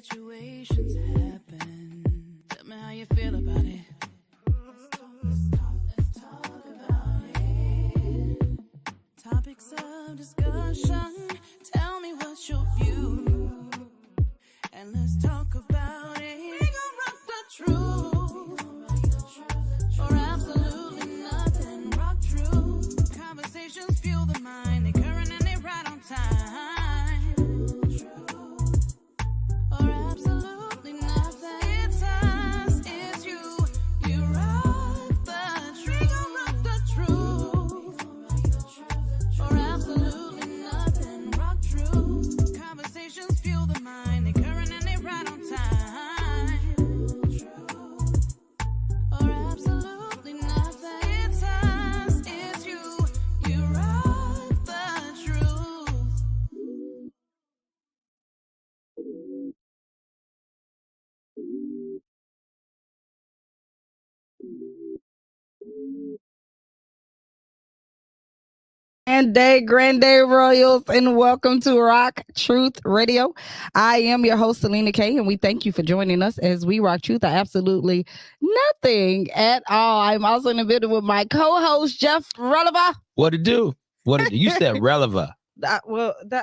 situations happen. Tell me how you feel about it. Let's talk about it. Topics of discussion. Tell me what's your view. And let's talk about it. We gon' rock the truth. Or absolutely nothing. Rock true. Conversations fuel the mind. They current and they right on time. Or absolutely nothing. It's us, it's you. You rock the truth. We gon' rock the truth. Or absolutely nothing. Rock true. Conversations fuel the mind. They current and they right on time. Or absolutely nothing. It's us, it's you. You rock the truth. Grand day, Royals, and welcome to Rock Truth Radio. I am your host, SelenaKay, and we thank you for joining us as we rock truth. absolutely nothing at all. I'm also in the building with my co-host, Jeff Releford. What it do? What it do? You said Releford. I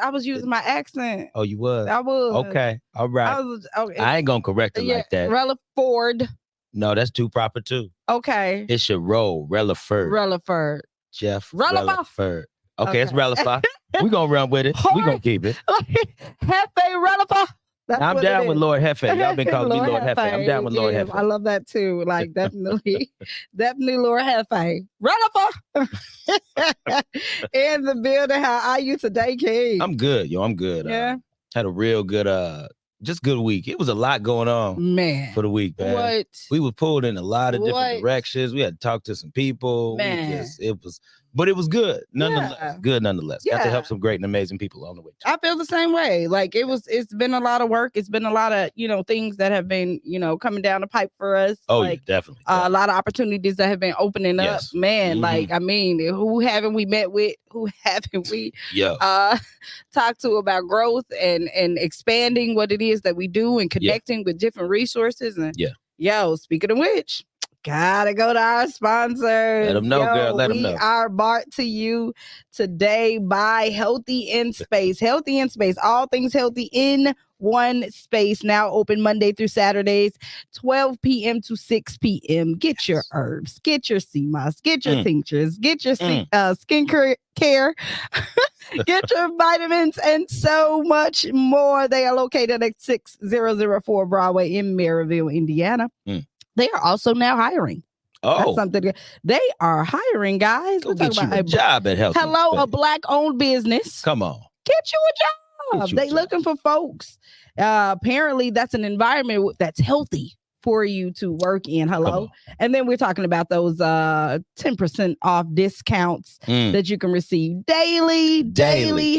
was using my accent. Oh, you was? I was. Okay. All right. I ain't gonna correct it like that. Releford. No, that's too proper too. Okay. It should roll. Releford. Jeff Releford. Okay, it's Releford. We gonna run with it. We gonna keep it. Hefe Releford. I'm down with Lord Hefe. Y'all been calling me Lord Hefe. I'm down with Lord Hefe. I love that too. Like definitely Lord Hefe. Releford. In the building. How are you today, King? I'm good, yo. I'm good. Yeah. Had a real good just good week. It was a lot going on, man, for the week, man. What? We were pulled in a lot of different directions. We had to talk to some people. Man. But it was good, nonetheless. Yeah. Good, nonetheless. Got to help some great and amazing people along the way. I feel the same way. Like it's been a lot of work. It's been a lot of, things that have been, coming down the pipe for us. Oh, like, yeah, definitely. A lot of opportunities that have been opening up. Man, Mm-hmm. like, I mean, who haven't we met with? Who haven't we talked to about growth and expanding what it is that we do and connecting with different resources? And yo, speaking of which, gotta go to our sponsors. Let them know, girl. Let them know. We are brought to you today by Healthy in Space. Healthy in Space, all things healthy in one space. Now open Monday through Saturdays, 12 p.m. to 6 p.m. Get your herbs, get your sea moss, get your tinctures, get your skin care, get your vitamins, and so much more. They are located at 6004 Broadway in Maryville, Indiana. They are also now hiring. Oh, that's something. They are hiring, guys. Go get you a job at Healthy. Hello, a Black-owned business. Come on, get you a job. They looking for folks. Apparently, that's an environment that's healthy for you to work in. Hello, and then we're talking about those 10% off discounts that you can receive daily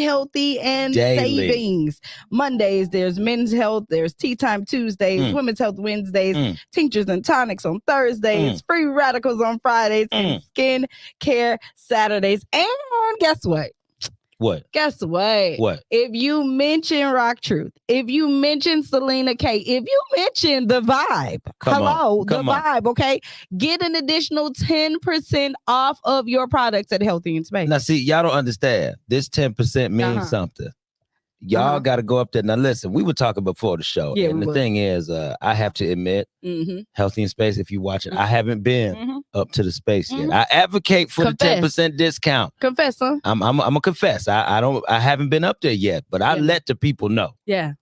healthy and savings. Mondays there's men's health, there's tea time Tuesdays, women's health Wednesdays, tinctures and tonics on Thursdays, free radicals on Fridays, and skin care Saturdays. And guess what? What? Guess what? What? If you mention Rock Truth, if you mention SelenaKay, if you mention the vibe, vibe, okay? Get an additional 10% off of your products at Healthy in Space. Now, see, y'all don't understand. This 10% means something. Y'all got to go up there. Now, listen, we were talking before the show. Yeah, and the thing is, I have to admit, Healthy in Space, if you watch it, I haven't been up to the space yet. I advocate for the 10% discount. Confess, huh? I'm gonna confess. I haven't been up there yet, but I let the people know. Yeah.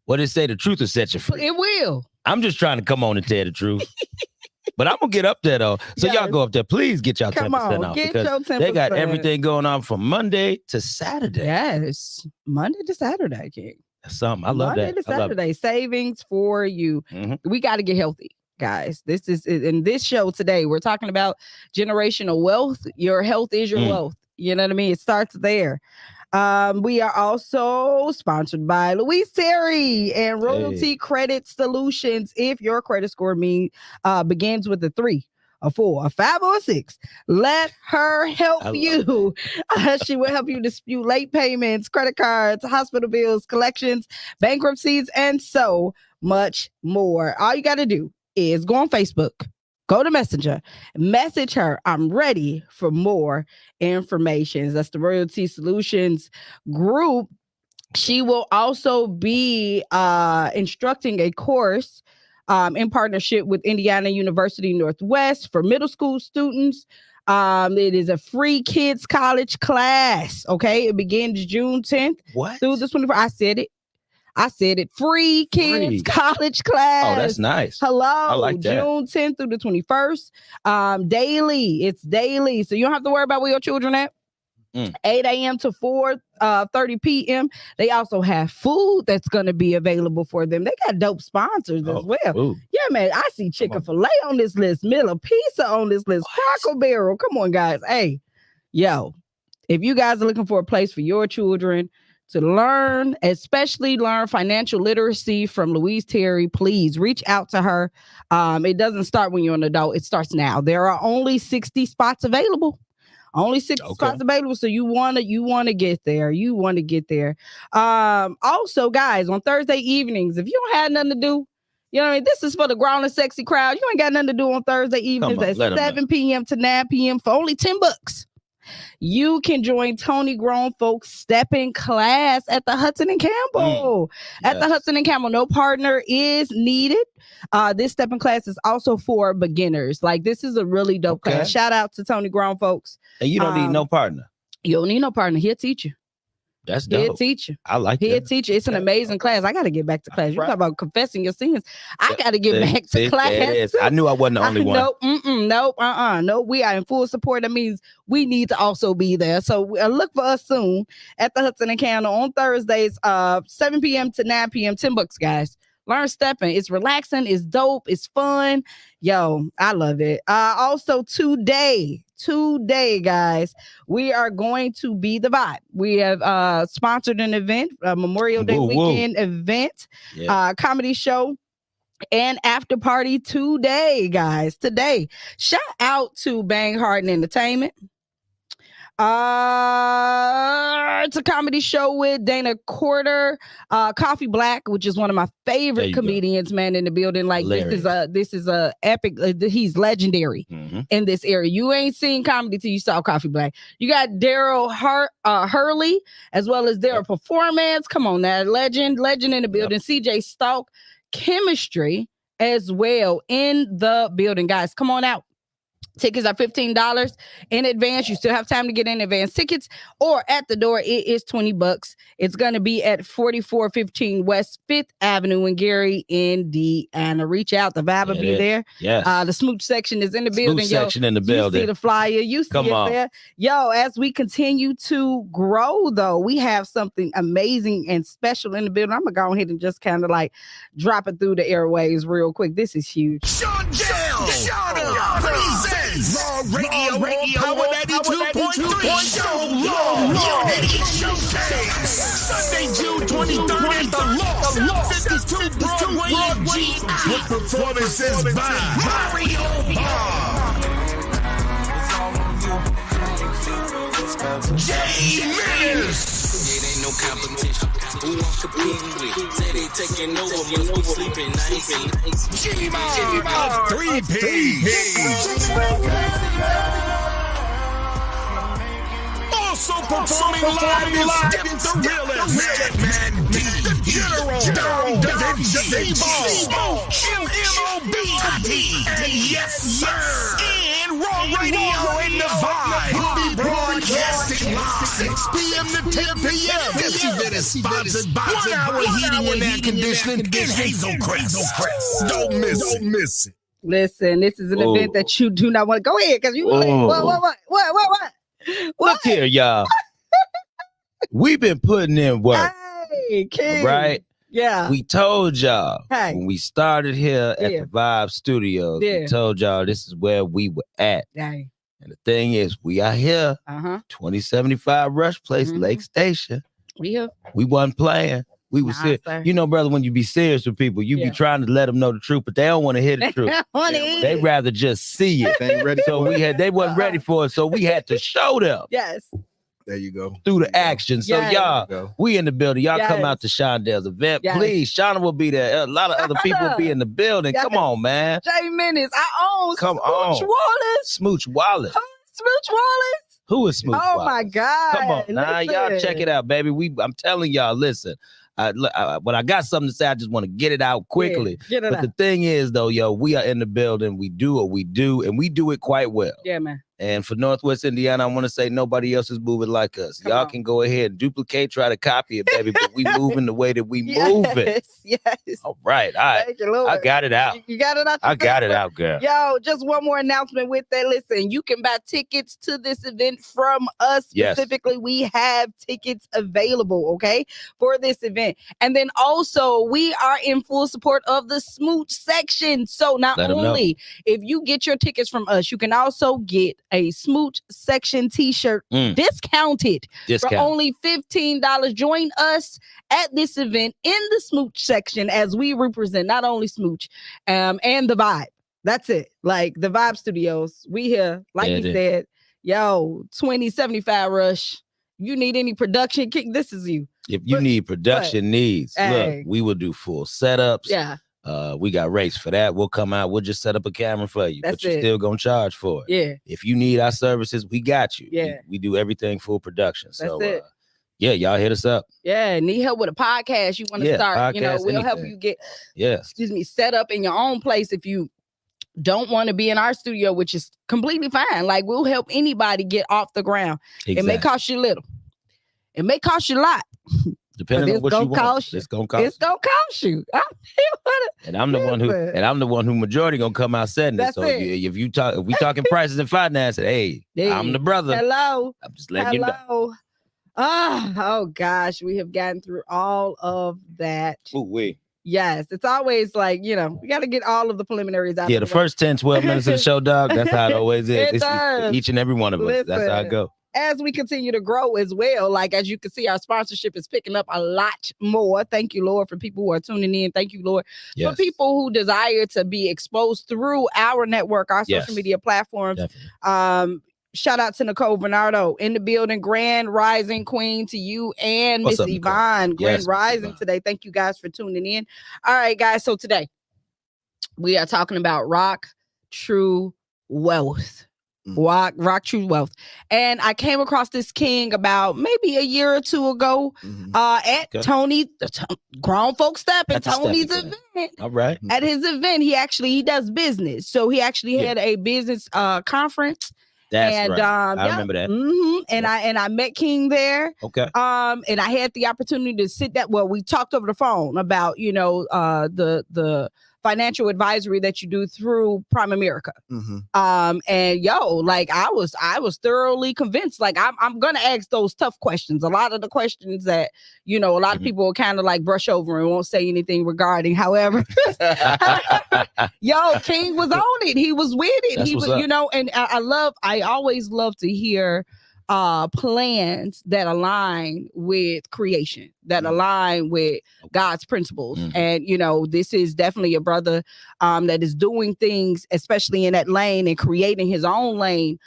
What did it say? The truth will set you free. It will. I'm just trying to come on and tell the truth. But I'm gonna get up there though. So y'all go up there. Please get y'all 10% off. Get your 10%. They got everything going on from Monday to Saturday. Yes. Monday to Saturday, King. That's something. I love Monday that. to Saturday. Savings for you. We got to get healthy, guys. This is in this show today. We're talking about generational wealth. Your health is your wealth. You know what I mean? It starts there. We are also sponsored by Louise Terry and Royalty Credit Solutions. If your credit score begins with a 3 a 4, a 5, or a 6. Let her help you. She will help you dispute late payments, credit cards, hospital bills, collections, bankruptcies, and so much more. All you got to do is go on Facebook, go to Messenger, message her. I'm ready for more information. That's the Royalty Solutions Group. She will also be instructing a course in partnership with Indiana University Northwest for middle school students. It is a free kids college class. Okay, it begins June 10th through the 24th. I said it. Free kids college class. Oh, that's nice. Hello. I like that. June 10th through the 21st. Daily. It's daily. So you don't have to worry about where your children at. 8 a.m. to 4:30 p.m. They also have food that's going to be available for them. They got dope sponsors as well. Food. Yeah, man. I see Chick-fil-A on this list, Miller Pizza on this list, Cracker Barrel. Come on, guys. Hey, yo, if you guys are looking for a place for your children to learn, especially learn financial literacy from Louise Terry, please reach out to her. It doesn't start when you're an adult. It starts now. There are only 60 spots available. Only 6 spots available. So you want to get there. You want to get there. Also, guys, on Thursday evenings, if you don't have nothing to do, you know what I mean? This is for the grown and sexy crowd. You ain't got nothing to do on Thursday evenings at 7 p.m. to 9 p.m. for only $10. You can join Tony Grown Folks Stepping class at the Hudson and Campbell. At the Hudson and Campbell, no partner is needed. This stepping class is also for beginners. Like, this is a really dope class. Shout out to Tony Grown Folks. And you don't need no partner. You don't need no partner. He'll teach you. That's dope. He'll teach you. I like that. He'll teach you. It's an amazing class. I got to get back to class. You talk about confessing your sins. I got to get back to class. I knew I wasn't the only one. Nope. We are in full support. That means we need to also be there. So look for us soon at the Hudson and Campbell on Thursdays, 7 p.m. to 9 p.m. $10, guys. Learn stepping. It's relaxing. It's dope. It's fun. Yo, I love it. Also today, guys, we are going to be the vibe. We have sponsored an event, a Memorial Day weekend event, comedy show, and after party today, guys. Today, shout out to Bang Harden Entertainment. It's a comedy show with Dana Corder, Coffee Black, which is one of my favorite comedians, man, in the building. Like, this is a epic. He's legendary in this area. You ain't seen comedy till you saw Coffee Black. You got Daryl Hurley as well as Daryl Performance. Come on, now, legend in the building. CJ Stalk, Chemistry as well in the building, guys. Come on out. Tickets are $15 in advance. You still have time to get in advance tickets, or at the door, it is $20. It's going to be at 4415 West 5th Avenue in Gary, Indiana. Reach out. The vibe will be there. Yes. The smooch section is in the building. Section in the building. You see the flyer. You see it there. Yo, as we continue to grow, though, we have something amazing and special in the building. I'm going to go ahead and just kind of like drop it through the airwaves real quick. This is huge. Raw Radio, Power 92.3. Sunday, June 23rd at the Loft 52 Broadway with performances by Mario Bob, Jay Menace. It ain't no competition. Who wants to compete with? Say they taking over, must be sleeping nice. G-Mob, 3P. Also performing live is Skip the Realist, Madman D, The General, Z-Ball, MMOB, and yes, sir, and Raw Radio in the Vibe. We'll be broadcasting live 6 p.m. to 10 p.m. This event is sponsored by 1 Hour Heating and Air Conditioning in Hazel Crest. Don't miss it. Listen, this is an event that you do not want to go ahead because you what? Look here, y'all. We've been putting in work. Hey, King. Right? Yeah. We told y'all when we started here at the Vibe Studios, we told y'all this is where we were at. And the thing is, we are here, 2075 Rush Place, Lake Station. We here. We wasn't playing. We were serious. Sir. You know, brother, when you be serious with people, you be trying to let them know the truth, but they don't want to hear the truth. They rather just see it. They ain't ready. So they wasn't ready for it. So we had to show them. Yes. There you go. Through the action. So y'all, we in the building. Y'all come out to Shondell's event. Please, Shauna will be there. A lot of other people will be in the building. Come on, man. J Minutes. I own Come Smooch Wallace. Smooch Wallace. Smooch Wallace. Who is Smooch Wallace? Oh my God. Come on. Nah, y'all check it out, baby. I'm telling y'all, listen. When I got something to say, I just want to get it out quickly. Get it out. The thing is, though, yo, we are in the building. We do what we do, and we do it quite well. Yeah, man. And for Northwest Indiana, I want to say nobody else is moving like us. Y'all can go ahead and duplicate, try to copy it, baby, but we moving the way that we move it. Yes. All right. Thank you, Lord. I got it out. You got it out? I got it out, girl. Yo, just one more announcement with that. Listen, you can buy tickets to this event from us. Specifically, we have tickets available, okay, for this event. And then also, we are in full support of the Smooch section. So not only if you get your tickets from us, you can also get a Smooch section t-shirt discounted for only $15. Join us at this event in the Smooch section as we represent not only Smooch and the Vibe. That's it. Like the Vibe Studios. We here, like you said, yo, 2075 Rush. You need any production kick? This is you. If you need production needs, look, we will do full setups. Yeah. We got rates for that. We'll come out. We'll just set up a camera for you, but you're still gonna charge for it. Yeah. If you need our services, we got you. Yeah. We do everything full production. So That's it. Yeah, y'all hit us up. Yeah, need help with a podcast. You want to start, we'll help you get set up in your own place if you don't want to be in our studio, which is completely fine. Like, we'll help anybody get off the ground. Exactly. It may cost you little. It may cost you a lot. Depending on what you want. It's gonna cost you. And I'm the one who majority gonna come out setting it. So if we talking prices and finance, hey, I'm the brother. Hello. I'm just letting you know. Oh gosh, we have gotten through all of that. Yes, it's always like, we got to get all of the preliminaries out. Yeah, the first 10, 12 minutes of the show, dog, that's how it always is. It's for each and every one of us. That's how it goes. As we continue to grow as well, like as you can see, our sponsorship is picking up a lot more. Thank you, Lord, for people who are tuning in. Thank you, Lord, for people who desire to be exposed through our network, our social media platforms. Definitely. Shout out to Nicole Bernardo in the building. Grand Rising Queen to you and Miss Yvonne. Grand Rising today. Thank you guys for tuning in. All right, guys. So today we are talking about RockTrue Wealth. RockTrue Wealth. And I came across this king about maybe a year or two ago at Tony, Grown Folks Step at Tony's event. All right. At his event, he does business. So he actually had a business conference. That's right. I remember that. And I met King there. Okay. And I had the opportunity to sit that. Well, we talked over the phone about the financial advisory that you do through Prime America. And I was thoroughly convinced. Like I'm gonna ask those tough questions. A lot of the questions that a lot of people will kind of like brush over and won't say anything regarding. However, King was on it. He was with it. He was, and I always love to hear plans that align with creation, that align with God's principles. And this is definitely a brother that is doing things, especially in that lane, and creating his own lane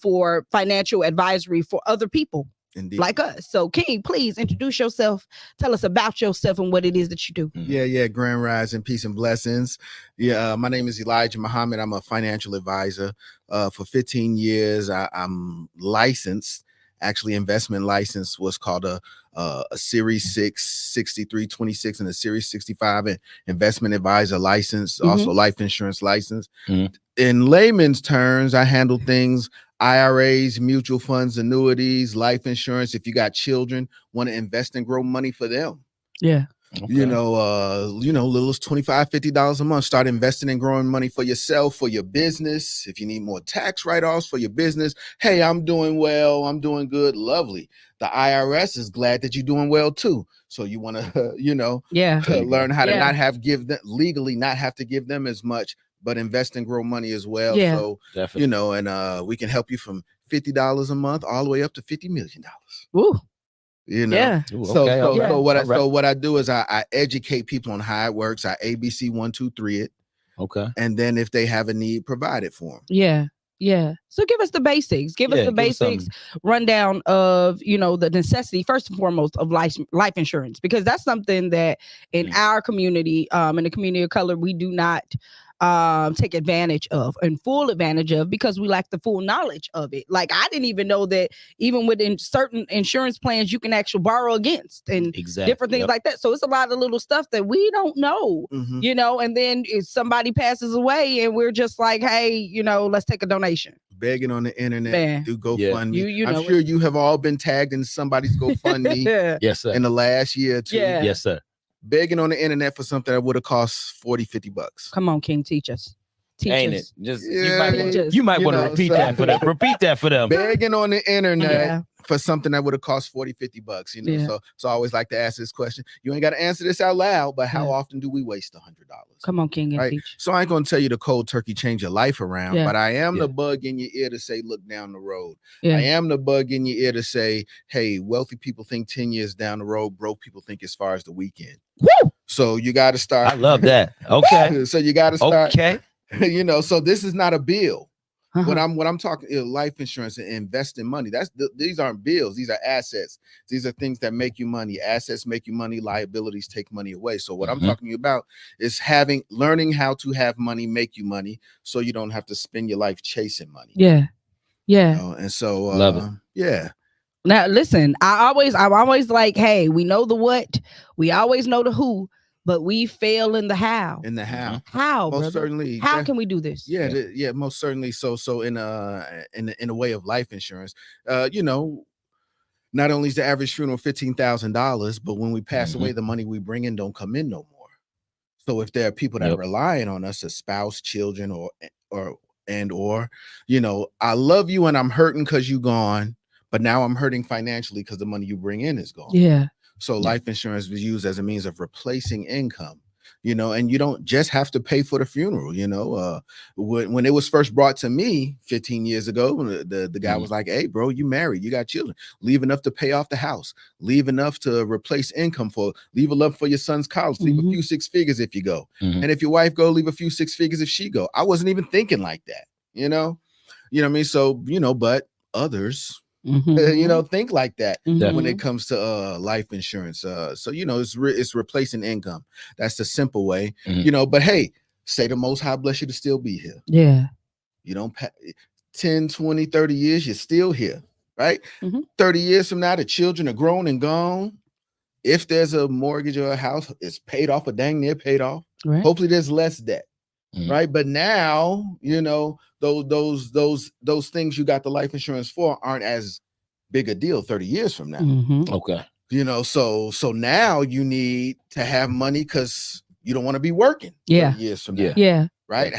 for financial advisory for other people. Indeed. Like us. So King, please introduce yourself. Tell us about yourself and what it is that you do. Yeah. Grand Rising, peace and blessings. Yeah, my name is Elijah Muhammad. I'm a financial advisor. For 15 years, I'm licensed. Actually, investment license was called a Series 6 6326 and a Series 65 investment advisor license, also life insurance license. In layman's terms, I handle things IRAs, mutual funds, annuities, life insurance. If you got children, want to invest and grow money for them. Yeah. Okay. Little as $25, $50 a month. Start investing and growing money for yourself, for your business. If you need more tax write-offs for your business, hey, I'm doing well, I'm doing good, lovely. The IRS is glad that you're doing well too. So you want to, learn how to not have legally not have to give them as much, but invest and grow money as well. Yeah. So definitely. and we can help you from $50 a month all the way up to $50 million. Ooh. You know, Yeah. Ooh, so okay, so all so what I all right. so what I do is I educate people on how it works. I ABC 1, 2, 3 it, Okay. and then if they have a need, provide it for them. Yeah. Yeah. So give us the basics. Give us the basics rundown of, the necessity, first and foremost, of life insurance, because that's something that in our community, in the community of color, we do not take advantage of and full advantage of, because we lack the full knowledge of it. Like, I didn't even know that even within certain insurance plans you can actually borrow against and different things like that. So it's a lot of little stuff that we don't know, and then if somebody passes away and we're just like, hey, let's take a donation. Begging on the internet, do GoFundMe. I'm I'm sure you have all been tagged in somebody's GoFundMe yes, sir. in the last year or two. Yeah. Yes, sir. Begging on the internet for something that would have cost $40-$50. Come on, King, teach us. Ain't it? Just Yeah, you might want to repeat that for them. Repeat that for them. Begging on the internet for something that would have cost $40-$50. So I always like to ask this question. You ain't got to answer this out loud, but how often do we waste $100? Come on, King, and teach. So I ain't gonna tell you the cold turkey change your life around, but I am the bug in your ear to say, look down the road. I am the bug in your ear to say, hey, wealthy people think 10 years down the road, broke people think as far as the weekend. Woo! So you got to start. I love that. Okay. So you got to start. Okay. So this is not a bill. When I'm talking life insurance and investing money, these aren't bills. These are assets. These are things that make you money. Assets make you money. Liabilities take money away. So what I'm talking about is learning how to have money make you money, so you don't have to spend your life chasing money. Yeah. And so love it. Yeah. Now listen, I'm always like, hey, we know the what, we always know the who, but we fail in the how. How, most brother? certainly. How can we do this? Yeah, most certainly. So in a way of life insurance, not only is the average funeral $15,000, but when we pass away, the money we bring in don't come in no more. So if there are people that are relying on us, a spouse, children, or I love you and I'm hurting because you gone, but now I'm hurting financially because the money you bring in is gone. Yeah. So life insurance was used as a means of replacing income, and you don't just have to pay for the funeral. When it was first brought to me 15 years ago, the guy was like, hey, bro, you married, you got children, leave enough to pay off the house, leave enough to replace income leave enough for your son's college, leave a few six figures if you go. And if your wife go, leave a few six figures if she go. I wasn't even thinking like that, you know what I mean? So, but others, think like that when it comes to life insurance. So it's replacing income. That's the simple way. But hey, say the Most High bless you to still be here. Yeah. You don't 10, 20, 30 years, you're still here, right? 30 years from now, the children are grown and gone. If there's a mortgage or a house, it's paid off or dang near paid off. Right. Hopefully there's less debt. Right. But now, those things you got the life insurance for aren't as big a deal 30 years from now. Okay. So now you need to have money because you don't want to be working 30 years from now. Yeah. Right.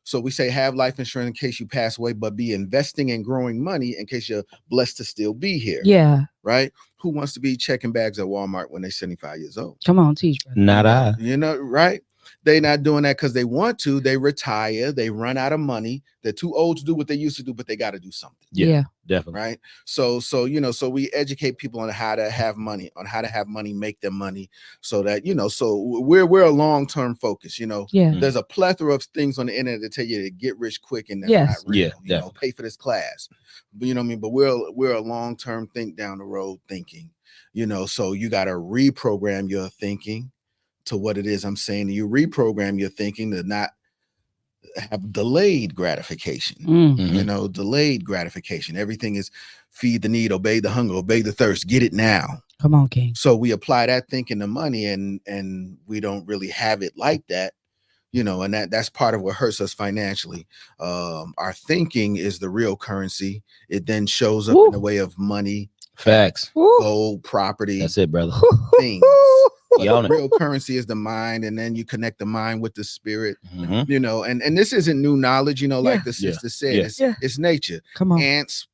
So we say have life insurance in case you pass away, but be investing and growing money in case you're blessed to still be here. Yeah. Right. Who wants to be checking bags at Walmart when they're 75 years old? Come on, teach. Brother. Not I. Right. They're not doing that because they want to. They retire. They run out of money. They're too old to do what they used to do, but they got to do something. Yeah, definitely. Right. So we educate people on how to have money, make them money, so that so we're a long-term focus. There's a plethora of things on the internet that tell you to get rich quick, and that's not real. Pay for this class. But but we're a long-term think down the road thinking. So you got to reprogram your thinking to what it is I'm saying. You reprogram your thinking to not have delayed gratification. Delayed gratification. Everything is feed the need, obey the hunger, obey the thirst, get it now. Come on, King. So we apply that thinking to money, and we don't really have it like that. And that's part of what hurts us financially. Our thinking is the real currency. It then shows up in the way of money, facts, gold, property. That's it, brother. Things. The real currency is the mind, and then you connect the mind with the spirit. And this isn't new knowledge, like the sister said. It's nature. Come on. Ants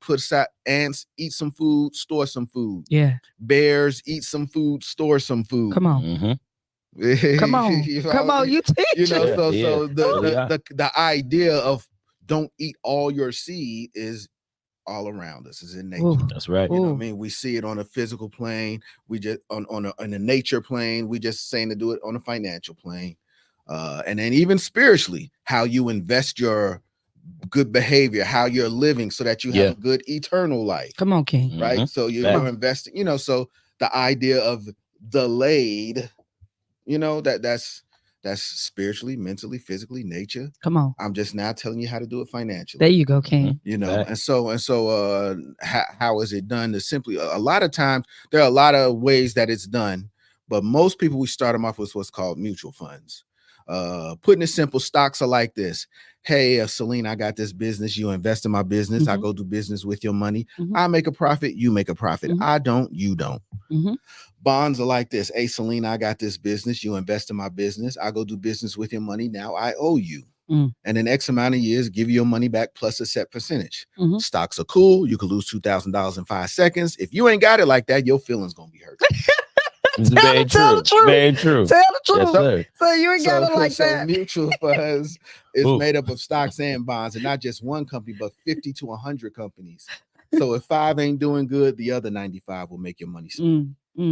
eat some food, store some food. Yeah. Bears eat some food, store some food. Come on. Come on. Come on, you teach. The idea of don't eat all your seed is all around us. It's in nature. Ooh. That's right. You know what I mean? We see it on a physical plane. We just on a nature plane. We just saying to do it on a financial plane. And then even spiritually, how you invest your good behavior, how you're living so that you have a good eternal life. Come on, King. Right? So you're investing, you know, so the idea of delayed, you know, that's spiritually, mentally, physically, nature. Come on. I'm just now telling you how to do it financially. There you go, King. You know, and so how is it done? Is simply a lot of times there are a lot of ways that it's done, but most people we start them off with what's called mutual funds. Putting it simple, stocks are like this. Hey, Selena, I got this business. You invest in my business. I go do business with your money. I make a profit. You make a profit. I don't. You don't. Bonds are like this. Hey, Selena, I got this business. You invest in my business. I go do business with your money. Now I owe you. And in X amount of years, give you your money back plus a set percentage. Stocks are cool. You can lose $2,000 in 5 seconds. If you ain't got it like that, your feelings gonna be hurt. Very true. Very true. Tell the truth. Yes, so you ain't got it like that. Mutual funds is made up of stocks and bonds, and not just one company, but 50 to 100 companies. So if 5 ain't doing good, the other 95 will make your money.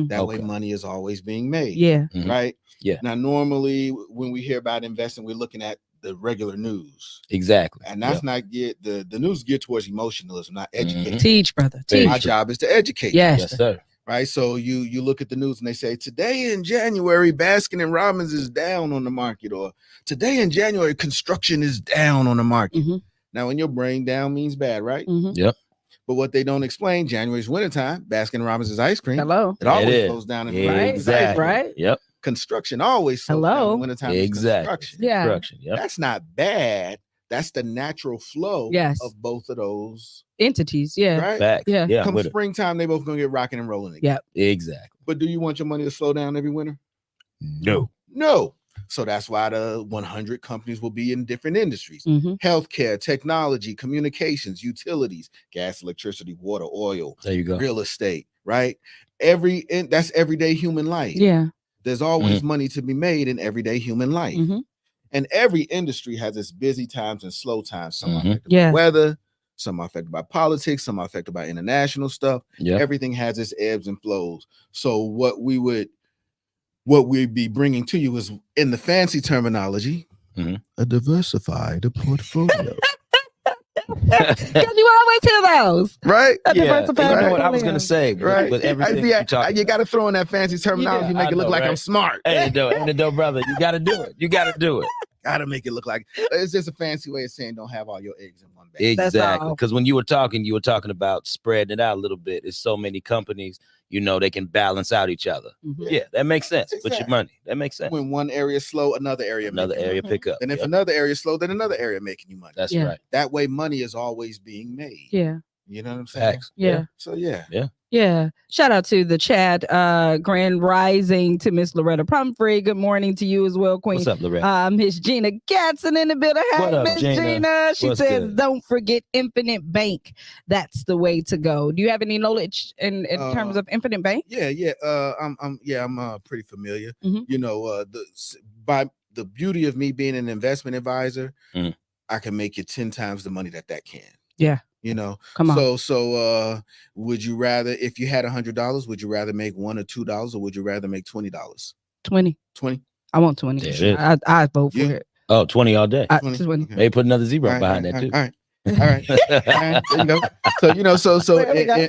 That way, money is always being made. Yeah. Right. Yeah. Now, normally when we hear about investing, we're looking at the regular news. Exactly. And that's not the news geared towards emotionalism, not education. Teach, brother. Teach. My job is to educate. Yes, sir. Right. So you look at the news and they say today in January, Baskin and Robbins is down on the market, or today in January, construction is down on the market. Now, in your brain, down means bad, right? Yep. But what they don't explain, January's wintertime, Baskin and Robbins is ice cream. Hello. It always slows down in the exactly. Right. Yep. Construction always slows down in the wintertime. Exactly. Construction. Yeah. Construction. Yep. That's not bad. That's the natural flow of both of those entities. Yeah. Right. Facts. Yeah. Come springtime, they both gonna get rocking and rolling again. Yeah. Exactly. But do you want your money to slow down every winter? No. No. So that's why the 100 companies will be in different industries: healthcare, technology, communications, utilities, gas, electricity, water, oil. There you go. Real estate. Right. That's everyday human life. Yeah. There's always money to be made in everyday human life. And every industry has its busy times and slow times. Some are affected by weather, some are affected by politics, some are affected by international stuff. Everything has its ebbs and flows. So what we'd be bringing to you is, in the fancy terminology, a diversified portfolio. Because you always hear those, right? You know what I was gonna say, right? With everything you got to throw in that fancy terminology, make it look like I'm smart. Hey, no, brother, you got to do it. You got to do it. Got to make it look like it's just a fancy way of saying don't have all your eggs in one basket. Exactly, because when you were talking about spreading it out a little bit. It's so many companies, you know, they can balance out each other. Yeah, that makes sense. Exactly. With your money, that makes sense. When one area is slow, another area pick up. And if another area is slow, then another area making you money. That's right. That way, money is always being made. Yeah. You know what I'm saying? Facts. Yeah. So yeah. Yeah. Shout out to the chat. Grand rising to Miss Loretta Pumphrey. Good morning to you as well, Queen. What's up, Loretta? Miss Gina Gatson in the building. Hey, Miss Gina. She says, good? Don't forget Infinite Bank. That's the way to go. Do you have any knowledge in terms of Infinite Bank? Yeah. I'm pretty familiar. You know, by the beauty of me being an investment advisor, I can make you 10 times the money that can. Yeah. You know, come on. So would you rather, if you had $100, would you rather make $1 or $2, or would you rather make $20? 20. I want 20. I vote for it. Oh, 20 all day. 20. Okay. Maybe put another zero behind that too. All right. There you go. So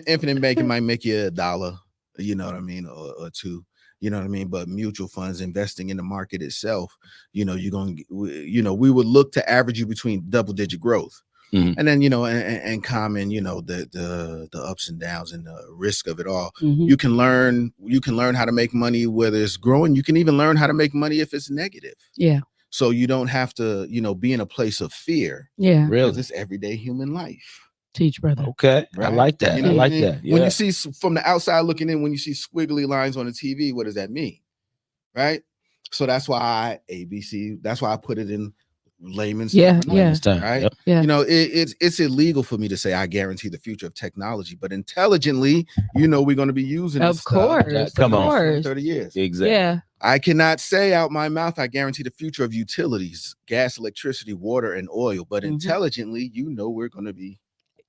infinite banking might make you $1, you know what I mean, or $2. You know what I mean? But mutual funds, investing in the market itself, you know, we would look to average you between double-digit growth. And then, you know, and common, you know, the ups and downs and the risk of it all. You can learn how to make money whether it's growing. You can even learn how to make money if it's negative. Yeah. So you don't have to, you know, be in a place of fear. Yeah. Really, it's everyday human life. Teach, brother. Okay. Right? I like that. You know I like that. Yeah. When you see from the outside looking in, when you see squiggly lines on the TV, what does that mean? Right. So that's why that's why I put it in layman's terms, right? Yep. Yeah. You know, it's illegal for me to say I guarantee the future of technology, but intelligently, you know, we're going to be using of course. Come on, 30 years. Exactly. Yeah. I cannot say out my mouth I guarantee the future of utilities, gas, electricity, water, and oil, but intelligently, you know, we're going to be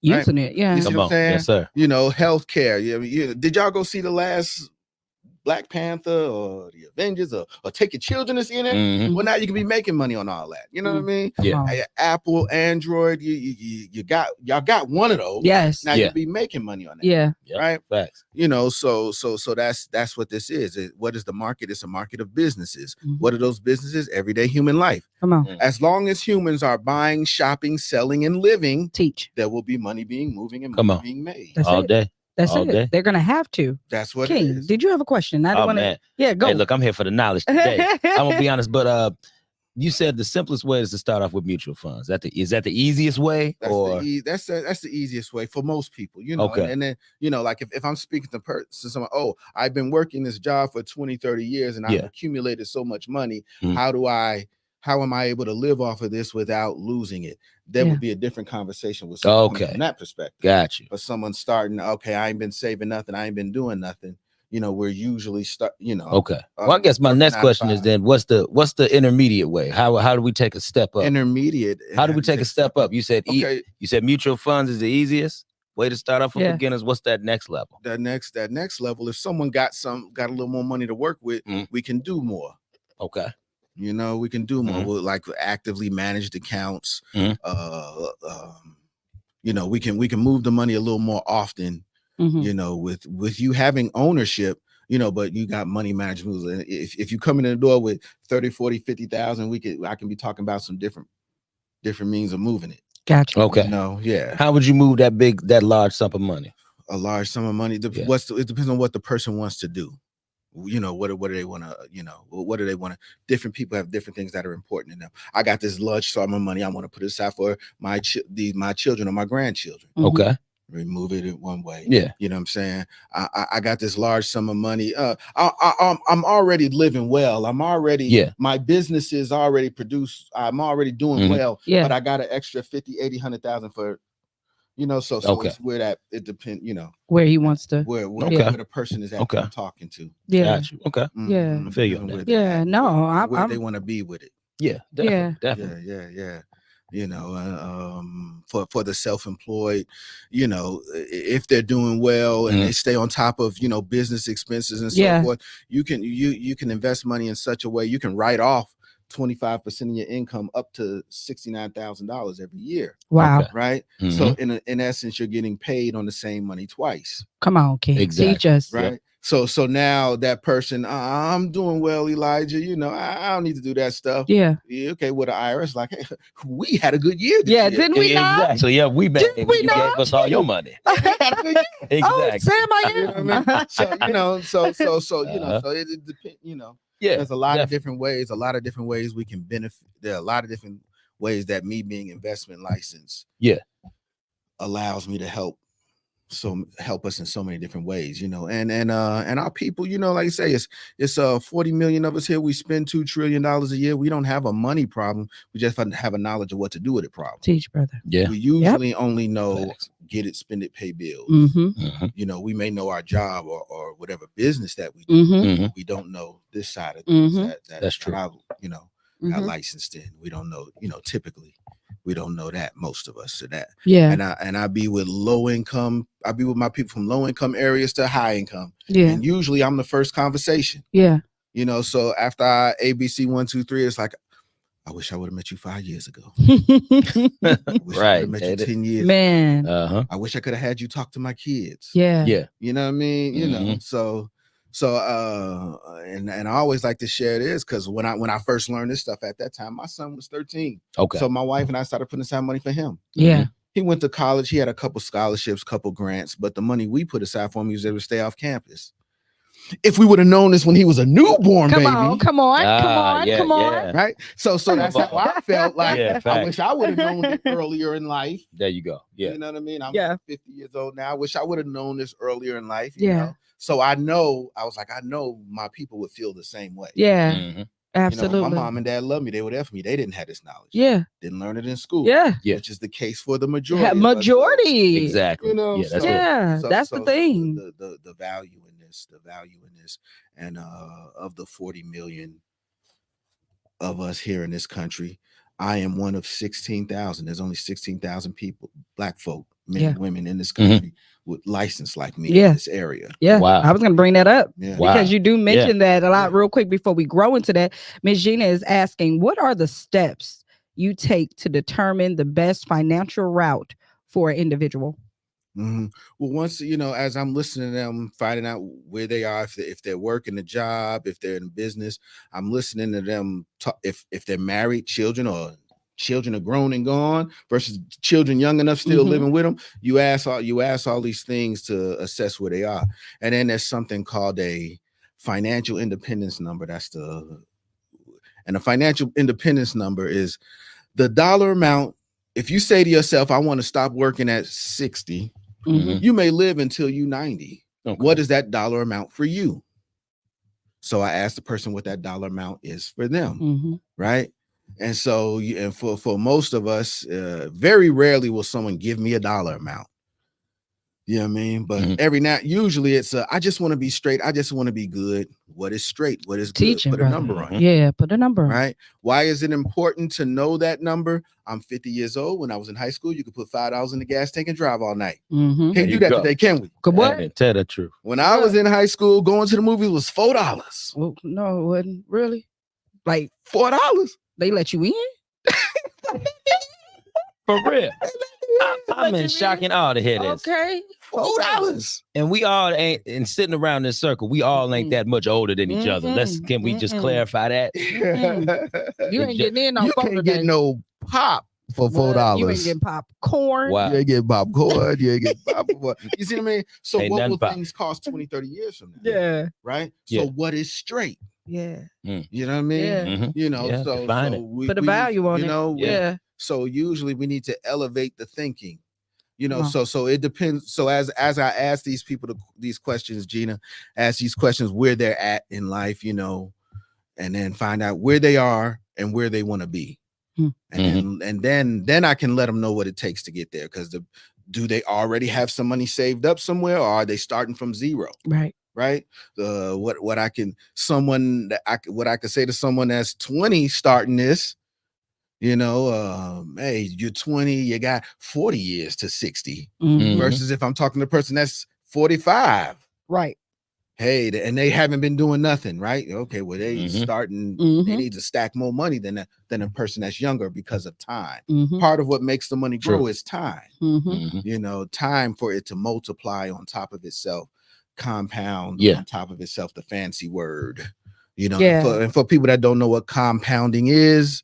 using it. Yeah. You see Come what I'm on. saying? Yes, sir. You know, healthcare. Did y'all go see the last Black Panther or the Avengers or take your children to see it? Mhm. Well, now you can be making money on all that. You know what I mean? Come Yeah. on. Apple, Android, y'all got one of those. Yes. Now Yeah. you be making money on that. Yeah. Yep. Right. Facts. You know, so that's what this is. What is the market? It's a market of businesses. Mhm. What are those businesses? Everyday human life. Come on. Mm. As long as humans are buying, shopping, selling, and living, Teach. there will be money being moving and Come money on. being made. That's All it. day. That's all it. day. They're gonna have to. That's what it King, is. did you have a question? I don't Oh, want to. man. Yeah, go. Hey, look, I'm here for the knowledge today. I'm gonna be honest, but you said the simplest way is to start off with mutual funds. Is that the easiest way? That's the easiest way for most people, you know. Okay. And then, you know, like if I'm speaking to someone, oh, I've been working this job for 20, 30 years and I've Yeah. accumulated so much money. Mhm. How am I able to live off of this without losing it? There Yeah. would be a different conversation with someone coming Okay. from that perspective. Got you. But someone starting, okay, I ain't been saving nothing, I ain't been doing nothing. You know, we're usually Okay. Well, I guess my working next 9 to question is 5. then what's the intermediate way? How do we take a step up? Intermediate. How do we take a step up? You said Okay. you said mutual funds is the easiest way to start off for Yeah. beginners. What's that next level? That next level, if someone got a little more money to work with, we can do more. Okay. You know, we can do more. Mhm. We'll like actively managed accounts. Mhm. You know, we can move the money a little more often. Mhm. You know, with you having ownership, you know, but you got money management. And if you come in the door with 30, 40, 50,000, I can be talking about some different means of moving it. Gotcha. Okay. You know, yeah. How would you move that large sum of money? A large sum of money. Yeah. It depends on what the person wants to do. You know, what do they want to, you know, what do they want to, different people have different things that are important to them. I got this large sum of money I want to put aside for my children or my grandchildren. Mhm. Okay. Remove it in one way. Yeah. You know what I'm saying? I got this large sum of money. I'm already living well. My business is already produced. I'm already doing well. Yeah. But I got an extra 50, 80, 100,000 for, you know, so Okay. it's where that it depends, you know, Where he wants to. where Okay. the person is at Okay. I'm talking to. Yeah. Got you. Okay. Yeah. I feel you on that. Where they're Yeah. at, No, where they I'm. want to be with it. Yeah. Definitely. Yeah. You know, for the self-employed, you know, if they're doing well and they stay on top of, you know, business expenses and so forth, you can invest money in such a way you can write off 25% of your income up to $69,000 every year. Wow. Okay. Right. So in essence, you're getting paid on the same money twice. Come on, King. Exactly. Teach us. Right. Yep. So now that person, I'm doing well, Elijah. You know, I don't need to do that stuff. Yeah. Okay. With the IRS, like, hey, we had a good year. This Yeah. year. Didn't we not? Exactly. Yeah, we made Didn't we you not? gave us all your money. Had a good year. Exactly. Oh, Sam, I You know am. what I mean? So you know, so you know, so it depends. You know, Yeah. there's a lot of definitely. different ways we can benefit. There are a lot of different ways that me being investment licensed allows me to help us in so many different ways, you know, and our people, you know, like I say, it's 40 million of us here. We spend $2 trillion a year. We don't have a money problem. We just have a knowledge of what to do with it problem. Teach, brother. Yeah. We usually only know get it, spend it, pay bills. You know, we may know our job or whatever business that we do. We don't know this side of things That's true. I, you know, got licensed in. We don't know, you know, typically we don't know that, most of us. So that and I be with my people from low income areas to high income. And usually I'm the first conversation. You know, so after ABC 1, 2, 3, it's like, I wish I would have met you 5 years ago. I wish I would have met you 10 years Man. ago. I wish I could have had you talk to my kids. Yeah. You know what I mean? You know, so and I always like to share this because when I first learned this stuff at that time, my son was 13. Okay. So my wife and I started putting aside money for him. Yeah. He went to college. He had a couple scholarships, couple grants, but the money we put aside for him, he was able to stay off campus. If we would have known this when he was a newborn Come baby. Come on. Right. So that's how I felt. Like I wish I would have known it earlier in life. There you go. Yeah. You know what I mean? I'm 50 years old now. I wish I would have known this earlier in life. You know? So I know my people would feel the same way. Yeah. Absolutely. You know, my mom and dad loved me. They were there for me. They didn't have this knowledge. Didn't learn it in school. Which is the case for the majority. Majority. Exactly. You know, that's the thing. The value in this, and of the 40 million of us here in this country, I am one of 16,000. There's only 16,000 people, black folk, men Yeah. and women in this country with license like me Yeah. in this area. Yeah, Wow. I was going to bring that up Yeah. Wow. because you do mention that a lot. Yeah. Real quick before we grow into that, Ms. Gina is asking, what are the steps you take to determine the best financial route for an individual? Well, once as I'm listening to them, finding out where they are, if they're working a job, if they're in business, I'm listening to them talk, if they're married, children are grown and gone versus children young enough still living with them. You ask all these things to assess where they are, and then there's something called a financial independence number. And a financial independence number is the dollar amount. If you say to yourself, I want to stop working at 60, you may live until you 90. Okay. What is that dollar amount for you? So I asked the person what that dollar amount is for them, right? And so, and for most of us, very rarely will someone give me a dollar amount. You know what I mean? But usually it's I just want to be straight. I just want to be good. What is straight? What is Teaching, good? Put a number on it. Yeah, put a number on. Right? Why is it important to know that number? I'm 50 years old. When I was in high school, you could put $5 in the gas tank and drive all night. Can't do that today, can we? What? Tell the truth. When I was in high school, going to the movies was $4. Well, no, it wasn't really. Like $4. They let you in? For real. I'm in shock and awe to hear this. Okay. $4. And we all ain't, and sitting around this circle, we all ain't that much older than each other. Can we just clarify that? You ain't getting in on you can't get no pop for $4. You ain't getting popcorn. Wow. You ain't getting popcorn. You ain't getting popcorn. You see what I mean? So Ain't what will pop. things cost 20, 30 years from now? Yeah. Right? Yeah. So what is straight? Yeah. You know what I mean? Yeah. You know, Yeah, so define it. we Put a value on you it. know, Yeah. So usually we need to elevate the thinking. You know, so it depends. So as I ask these people these questions, Gina, ask these questions where they're at in life, you know, and then find out where they are and where they want to be. And then I can let them know what it takes to get there. Because do they already have some money saved up somewhere, or are they starting from zero? Right. Right. What I can say to someone that's 20 starting this, you know, hey, you're 20, you got 40 years to 60 versus if I'm talking to a person that's 45. Right. Hey, and they haven't been doing nothing, right? Okay, well, they starting, they need to stack more money than a person that's younger because of time. Part of what makes the money grow is time. You know, time for it to multiply on top of itself, compound on top of itself, the fancy word. You know, for people that don't know what compounding is,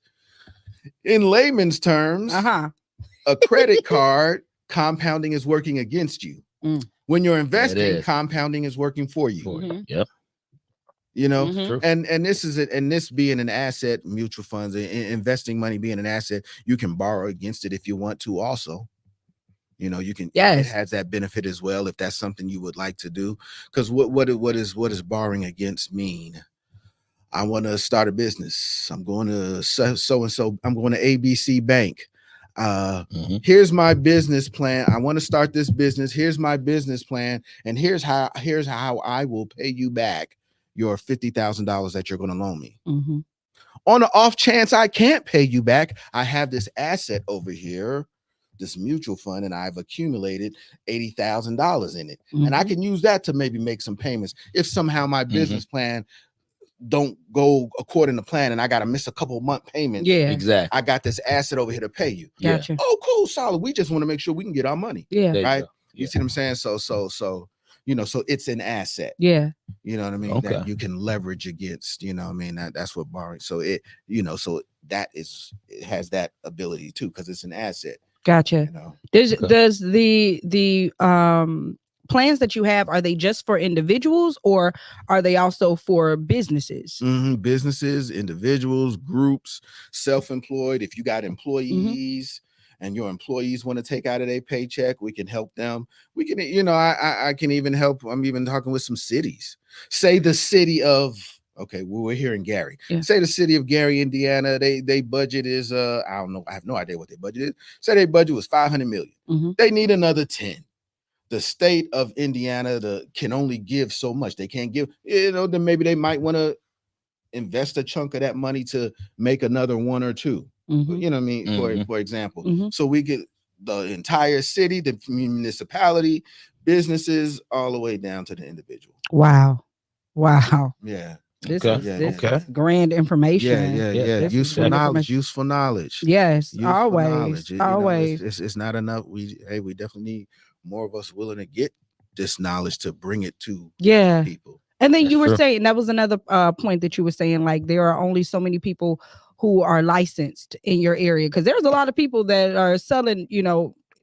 in layman's terms, a credit card, compounding is working against you. When you're investing, compounding is working for you. Yep. You know, and this is it. And this being an asset, mutual funds, investing money being an asset, you can borrow against it if you want to. Also, you know, you can. It has that benefit as well if that's something you would like to do. Because what is borrowing against mean? I want to start a business. I'm going to so and so. I'm going to ABC Bank. Here's my business plan. I want to start this business. Here's my business plan, and here's how I will pay you back your $50,000 that you're going to loan me. On the off chance I can't pay you back, I have this asset over here, this mutual fund, and I've accumulated $80,000 in it, and I can use that to maybe make some payments if somehow my business plan don't go according to plan and I got to miss a couple month payments. Yeah, exactly. I got this asset over here to pay you. Gotcha. Oh, cool, solid. We just want to make sure we can get our money. Yeah. Right. You see what I'm saying? So, you know, so it's an asset. Yeah. You know what I mean? That you can leverage against, you know what I mean? That's what borrowing. So it, you know, so it has that ability too, because it's an asset. Gotcha. You know? Does the plans that you have, are they just for individuals or are they also for businesses? Businesses, individuals, groups, self-employed. If you got employees and your employees want to take out of their paycheck, we can help them. We can, you know, I can even help. I'm even talking with some cities. Say the city of, okay, well, we're here in Gary. Say the city of Gary, Indiana, they budget is I don't know. I have no idea what their budget is. Say their budget was $500 million. They need another 10. The state of Indiana can only give so much. They can't give, you know, then maybe they might want to invest a chunk of that money to make another 1 or 2. You know what I mean? For example. So we get the entire city, the municipality, businesses, all the way down to the individual. Wow. Yeah. This Okay. is grand information. Yeah. This is Useful great knowledge. information. Useful knowledge. Yes, Useful always. knowledge. You know, Always. it's not enough. We definitely need more of us willing to get this knowledge to bring it to people. And then That's you were true. saying, that was another point that you were saying, like there are only so many people who are licensed in your area, because there's a lot of people that are selling,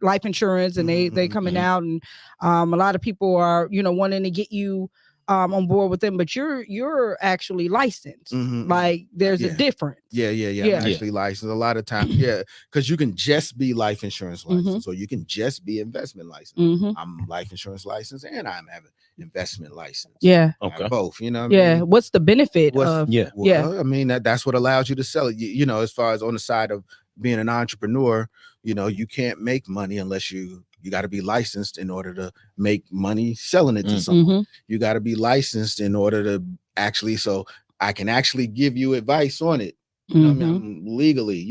life insurance, and they coming out, and a lot of people are, wanting to get you on board with them, but you're actually licensed. Like there's a difference. Yeah. I'm actually licensed a lot of times. Because you can just be life insurance license, or you can just be investment license. I'm life insurance license, and I'm having investment license. Yeah. Okay. Both. You know what I mean? What's the benefit of? Well, I mean, that's what allows you to sell it. As far as on the side of being an entrepreneur, you can't make money unless you got to be licensed in order to make money selling it to someone. You got to be licensed in order to actually, so I can actually give you advice on it. You know what I mean? Legally,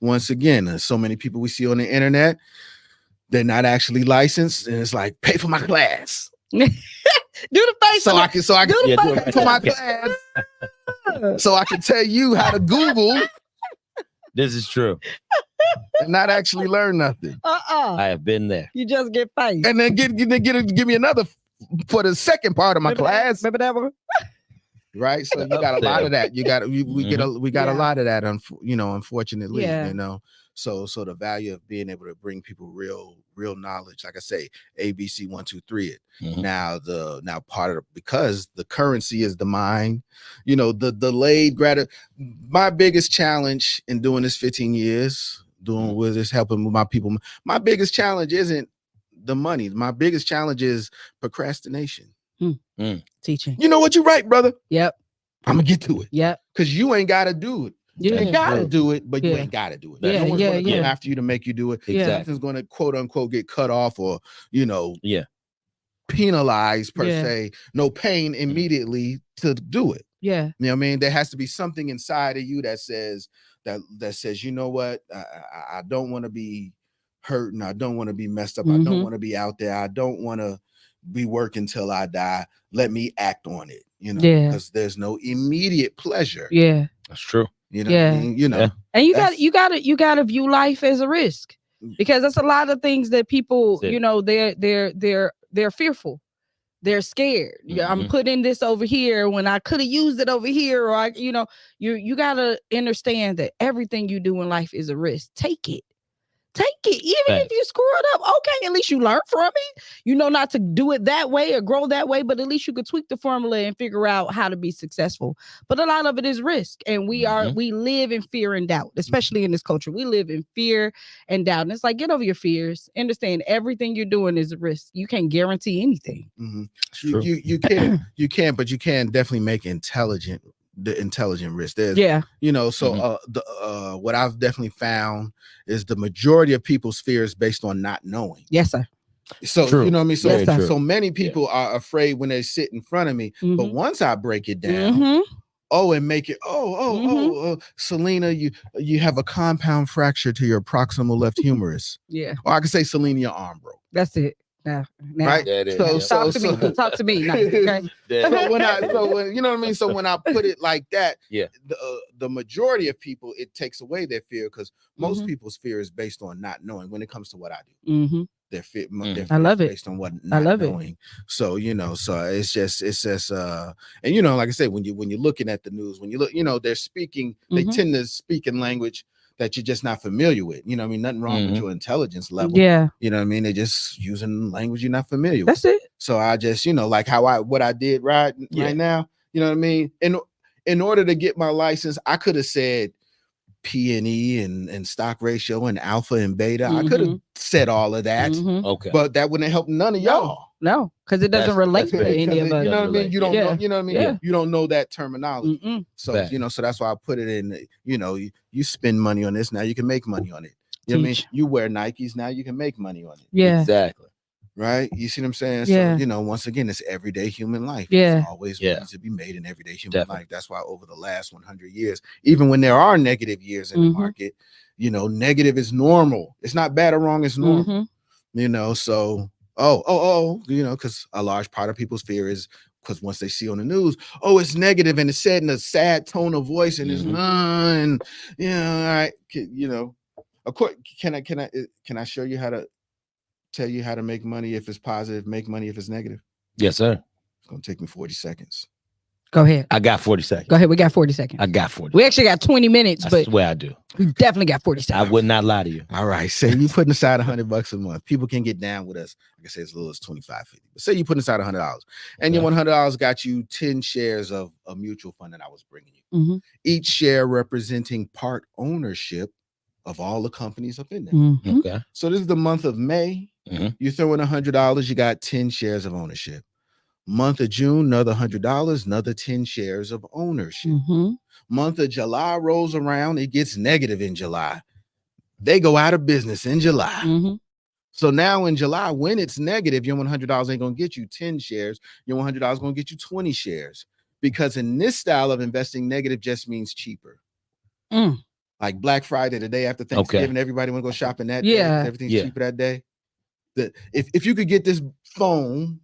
once again, there's so many people we see on the internet, they're not actually licensed, and it's like, pay for my class. Do the face. So I can pay for my class. So I can tell you how to Google. This is true. And not actually learn nothing. I have been there. You just get paid. And then give me another for the second part of my class. Remember that one? Right. So you got a lot of that. We got a lot of that, unfortunately. So the value of being able to bring people real knowledge, like I say, ABC 1, 2, 3 it. Now part of because the currency is the mind, the delayed my biggest challenge in doing this 15 years, doing with this, helping with my people. My biggest challenge isn't the money. My biggest challenge is procrastination. Teaching. You know what? You're right, brother. Yep. I'm gonna get to it. Yep. Because you ain't gotta do it. You ain't gotta do it, but you ain't gotta do it. No one's gonna come after you to make you do it. Something's gonna quote unquote get cut off or penalized per se. No pain immediately to do it. Yeah. You know what I mean? There has to be something inside of you that says, you know what? I don't want to be hurt, and I don't want to be messed up. I don't want to be out there. I don't want to be working till I die. Let me act on it, because there's no immediate pleasure. Yeah. That's true. What I mean? And you gotta view life as a risk, because that's a lot of things that people, they're fearful. They're scared. I'm putting this over here when I could have used it over here, or you gotta understand that everything you do in life is a risk. Take it. Even if you screw it up, okay, at least you learn from it. You know not to do it that way or grow that way, but at least you could tweak the formula and figure out how to be successful. But a lot of it is risk, and we live in fear and doubt, especially in this culture. We live in fear and doubt, and it's like, get over your fears. Understand everything you're doing is a risk. You can't guarantee anything. You can, but you can definitely make the intelligent risk. There's what I've definitely found is the majority of people's fear is based on not knowing. Yes, sir. So true. You know what I mean? So, Yes, so many people are afraid when they sit in front of me. But once I break it down, and make it, Selena, you have a compound fracture to your proximal left humerus. Yeah. Or I could say, Selena, your arm broke. That's it. Now. Right. Talk to me. Now, okay? So you know what I mean? So when I put it like that, the majority of people, it takes away their fear, because most people's fear is based on not knowing when it comes to what I do. Their fear, I love it. Based on what not knowing. So so it's just and like I said, when you're looking at the news, when you look, they're speaking, they tend to speak in language that you're just not familiar with. You know what I mean? Nothing wrong with your intelligence level. Yeah. You know what I mean? They're just using language you're not familiar with. That's it. So I just, like what I did right now, you know what I mean? In order to get my license, I could have said P&E and stock ratio and alpha and beta. I could have said all of that. Okay. But that wouldn't help none of y'all. No, because it doesn't relate to any of us. You know what I mean? You don't know, you know what I mean? Yeah. You don't know that terminology. So, so that's why I put it in, you spend money on this, now you can make money on it. You know what I mean? You wear Nikes, now you can make money on it. Yeah. Exactly. Right? You see what I'm saying? Yeah. So, once again, it's everyday human life. Yeah. It's always needs to be made in everyday human life. That's why over the last 100 years, even when there are negative years in the market, negative is normal. It's not bad or wrong, it's normal. So because a large part of people's fear is because once they see on the news, it's negative and it's said in a sad tone of voice and it's all right, of course, can I show you how to tell you how to make money if it's positive, make money if it's negative? Yes, sir. It's gonna take me 40 seconds. Go ahead. I got 40 seconds. Go ahead. We got 40 seconds. I got 40. We actually got 20 minutes, I but swear I do. we definitely got 40 seconds. I would not lie to you. All right. Say you putting aside $100 a month. People can get down with us. Like I said, as little as $25.50. But say you putting aside $100, and your $100 got you 10 shares of a mutual fund that I was bringing you. Each share representing part ownership of all the companies up in there. Okay. So this is the month of May. You throw in $100, you got 10 shares of ownership. Month of June, another $100, another 10 shares of ownership. Month of July rolls around, it gets negative in July. They go out of business in July. So now in July, when it's negative, your $100 ain't gonna get you 10 shares. Your $100 gonna get you 20 shares. Because in this style of investing, negative just means cheaper. Like Black Friday, the day after Thanksgiving, everybody want to go shopping that day. Everything's cheaper that day. If you could get this phone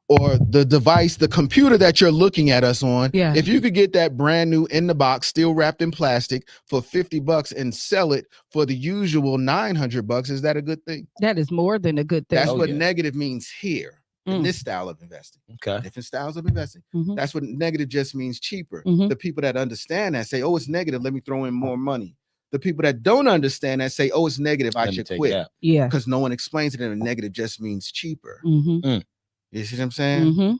or the device, the computer that you're looking at us on, if you could get that brand new in the box, still wrapped in plastic for $50 and sell it for the usual $900, is that a good thing? That is more than a good thing. That's what negative means here in this style of investing. Okay. Different styles of investing. That's what negative just means, cheaper. The people that understand that say, it's negative, let me throw in more money. The people that don't understand that say, it's negative, I should quit. Because no one explains it, and negative just means cheaper. You see what I'm saying?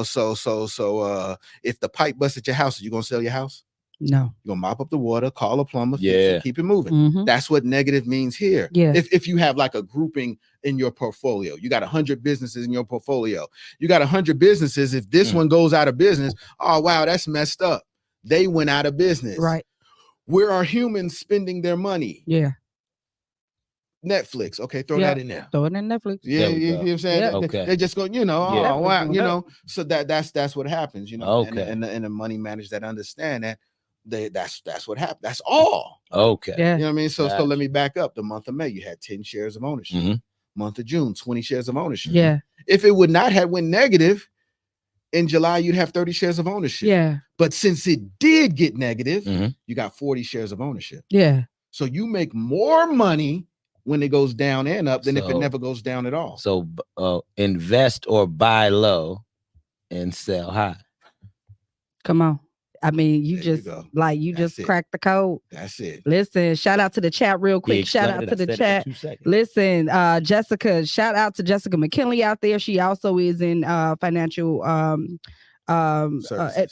So if the pipe busts at your house, are you gonna sell your house? No. You're gonna mop up the water, call a plumber, fix it, keep it moving. That's what negative means here. If you have like a grouping in your portfolio, you got 100 businesses in your portfolio. You got 100 businesses. If this one goes out of business, oh wow, that's messed up. They went out of business. Right. Where are humans spending their money? Netflix. Okay, throw that in there. Throw it in Netflix. You know what I'm saying? Okay. They just go, oh wow, so that's what happens, and the money managers that understand that that's what happened. That's all. Okay. You know what I mean? So let me back up. The month of May, you had 10 shares of ownership. Month of June, 20 shares of ownership. If it would not have went negative, in July, you'd have 30 shares of ownership. But since it did get negative, you got 40 shares of ownership. So you make more money when it goes down and up than if it never goes down at all. So invest or buy low and sell high. Come on. I mean, you just cracked the code. That's it. Listen, shout out to the chat real quick. Shout out to the chat. Listen, Jessica, shout out to Jessica McKinley out there. She also is in financial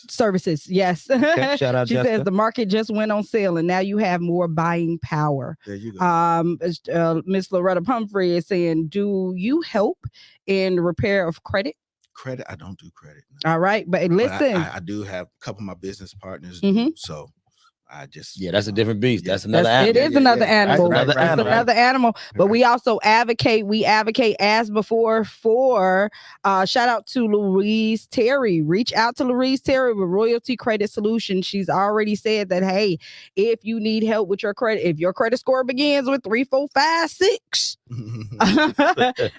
services. Yes. Okay, shout out. She Jessica. says the market just went on sale and now you have more buying power. There you go. Miss Loretta Pumphrey is saying, do you help in repair of credit? Credit, I don't do credit. No. All right, but listen, but I do have a couple of my business partners. So I just that's a different beast. That's another animal. It is another animal. That's another animal. But we also advocate. We advocate as before for. Shout out to Louise Terry. Reach out to Louise Terry with Royalty Credit Solutions. She's already said that hey, if you need help with your credit, if your credit score begins with 3, 4, 5, 6,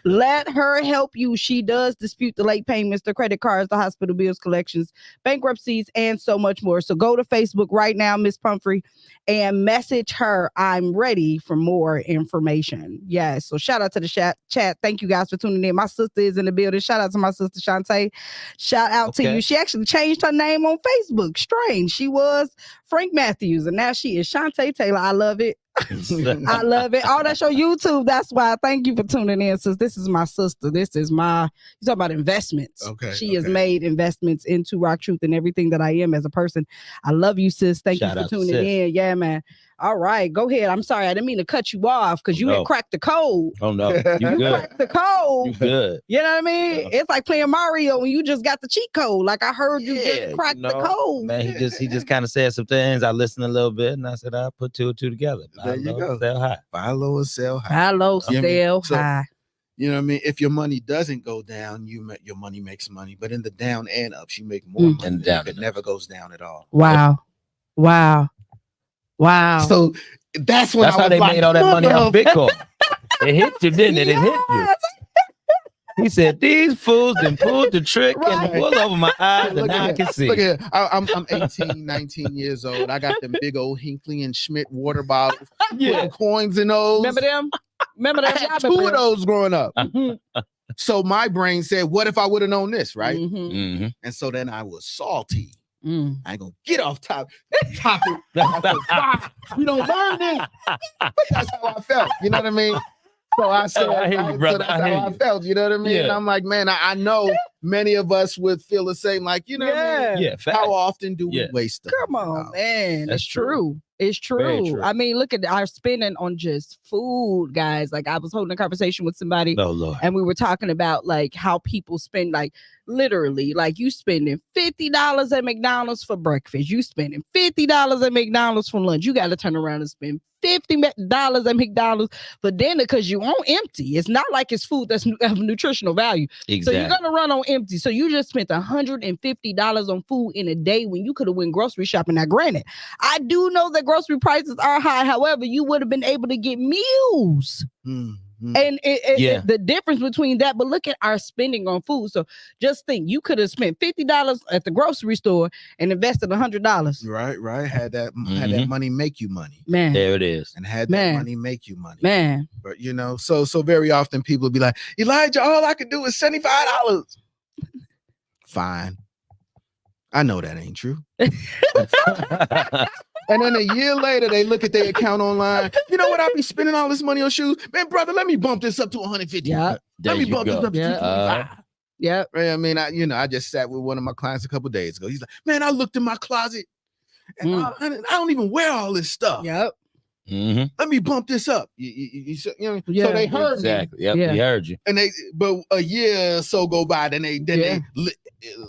let her help you. She does dispute the late payments, the credit cards, the hospital bills, collections, bankruptcies, and so much more. So go to Facebook right now, Miss Pumphrey, and message her. I'm ready for more information. Yes. So shout out to the chat. Thank you guys for tuning in. My sister is in the building. Shout out to my sister Shantae. Shout out to you. She actually changed her name on Facebook. Strange. She was Frank Matthews, and now she is Shantae Taylor. I love it. I love it. Oh, that's your YouTube. That's why. Thank you for tuning in, sis. This is my sister. This is my, you talk about investments. Okay. She has made investments into Rock Truth and everything that I am as a person. I love you, sis. Thank you for tuning in. Yeah, man. All right, go ahead. I'm sorry, I didn't mean to cut you off because you had cracked the code. Oh no, you good. Cracked the code. You good. You know what I mean? Yeah. It's like playing Mario when you just got the cheat code. Like I heard you just cracked the code. Man, he just kind of said some things. I listened a little bit and I said I'll put 2 and 2 together. There you go. Sell high. Buy low and sell high. Buy low, sell high. You know what I mean? If your money doesn't go down, your money makes money. But in the down and ups, you make more money. And down, it never goes down at all. Wow. So That's when That's I how was they like, made all that money off "Mother-" Bitcoin. It hit you, didn't it? It hit you. He said, "These fools done pulled the trick and the wool over my eyes, and Look now I at can here. see." Look at here. I'm 18, 19 years old. I got them big old Hinkley and Schmidt water bottles. Yeah. With coins in those. Remember them? Remember I them? had Y'all 2 remember of those growing up. them? So my brain said, what if I would have known this, right? Mhm. Mhm. And so then I was salty. Mm. I ain't gonna get off topic. I said, "Why? We don't learn this." But that's how I felt. You know what I mean? So I said, I hear you, so brother. that's I how hear I you. felt. You know what I mean? Yeah. And I'm like, man, I know many of us would feel the same. Like, you know what I mean? Yeah, fact. How often do we Yeah. waste them? Come on, man. That's It's true. It's Very true. true. I mean, look at our spending on just food, guys. Like I was holding a conversation with somebody Oh Lord. and we were talking about like how people spend, like literally, like you spending $50 at McDonald's for breakfast. You spending $50 at McDonald's for lunch. You got to turn around and spend $50 at McDonald's for dinner because you on empty. It's not like it's food that's of nutritional value. Exactly. So you're gonna run on empty. So you just spent $150 on food in a day when you could have went grocery shopping. Now, granted, I do know that grocery prices are high. However, you would have been able to get meals. And the difference between that, but look at our spending on food. So just think, you could have spent $50 at the grocery store and invested $100. Right. Had that money make you money. Man. There it is. And had that money make you money. Man. But you know, so very often people be like, Elijah, all I could do is $75. Fine. I know that ain't true. And then a year later, they look at their account online. You know what? I be spending all this money on shoes. Man, brother, let me bump this up to 150. Yeah. Let me bump this up to 225. Yeah. I mean, I just sat with one of my clients a couple days ago. He's like, man, I looked in my closet and I don't even wear all this stuff. Yep. Let me bump this up. So they heard me. Yep. He heard you. And but a year or so go by, then they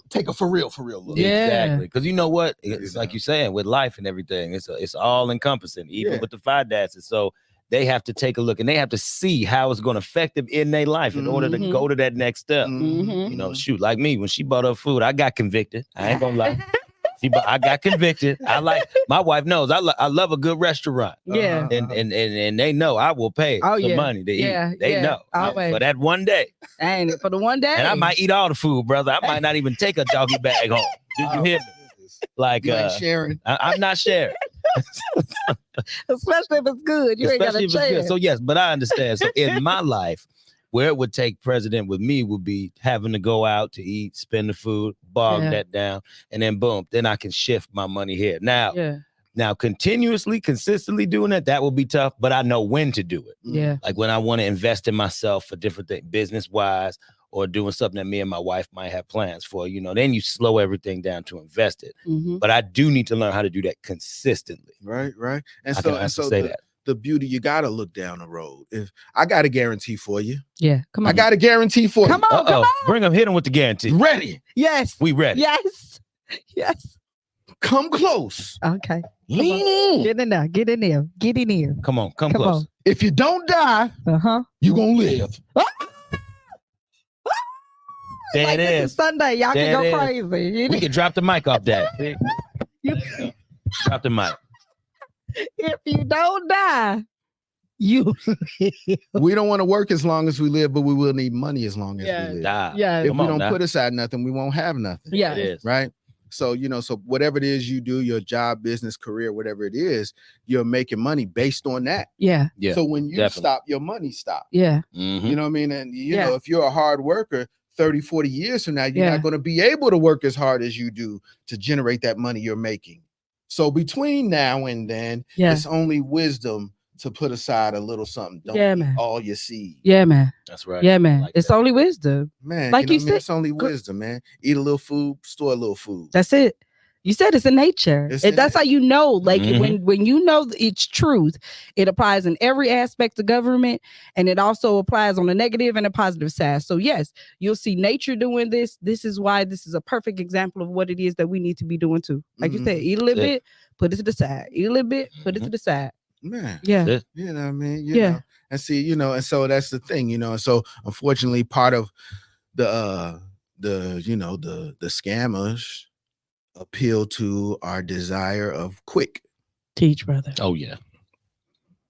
take a for real look. Exactly. Because you know what? It's like you're saying with life and everything. It's all encompassing, even with the finances. So they have to take a look and they have to see how it's going to affect them in their life in order to go to that next step. You know, shoot, like me, when she bought her food, I got convicted. I ain't gonna lie. I got convicted. My wife knows I love a good restaurant. Yeah. And they know I will pay some money to eat. They know. Always. For that one day. And for the one day. And I might eat all the food, brother. I might not even take a doggy bag home. Did you hear me? Like sharing. I'm not sharing. Especially if it's good. You ain't got to share. So yes, but I understand. So in my life, where it would take president with me would be having to go out to eat, spend the food, bog that down, and then boom, then I can shift my money here. Now consistently doing that will be tough, but I know when to do it. Yeah. Like when I want to invest in myself for different things, business wise, or doing something that me and my wife might have plans for, then you slow everything down to invest it. But I do need to learn how to do that consistently. Right. And so say that. The beauty, you gotta look down the road. If I got a guarantee for you, come on. I got a guarantee for you. Come on. Bring them, hit them with the guarantee. Ready? Yes. We ready. Yes. Come close. Okay. Lean in. Get in there. Get in here. Come on. Come close. On. If you don't die, you gonna live. There like it is. Sunday, y'all there can go crazy. We can drop the mic off that. Drop the mic. If you don't die, you live. We don't want to work as long as we live, but we will need money as long as we live. Yeah. If we don't put aside nothing, we won't have nothing. Yeah. Right. So, so whatever it is you do, your job, business, career, whatever it is, you're making money based on that. Yeah. So when you stop, your money stops. Yeah. You know what I mean? And know, if you're a hard worker, 30, 40 years from now, you're not going to be able to work as hard as you do to generate that money you're making. So between now and then, it's only wisdom to put aside a little something. Don't eat all your seed. Yeah, man. That's right. Yeah, man. Like it's only wisdom. Man, like you said, it's only wisdom, man. Eat a little food, store a little food. That's it. You said it's in nature. That's how you know, like when you know it's truth, it applies in every aspect of government, and it also applies on the negative and the positive side. So yes, you'll see nature doing this. This is why this is a perfect example of what it is that we need to be doing too. Like you said, eat a little bit, put it to the side. Eat a little bit, put it to the side. Man, yeah, you know what I mean. You know? And see, and so that's the thing, And so unfortunately, part of the scammers appeal to our desire of quick. Teach, brother. Oh yeah.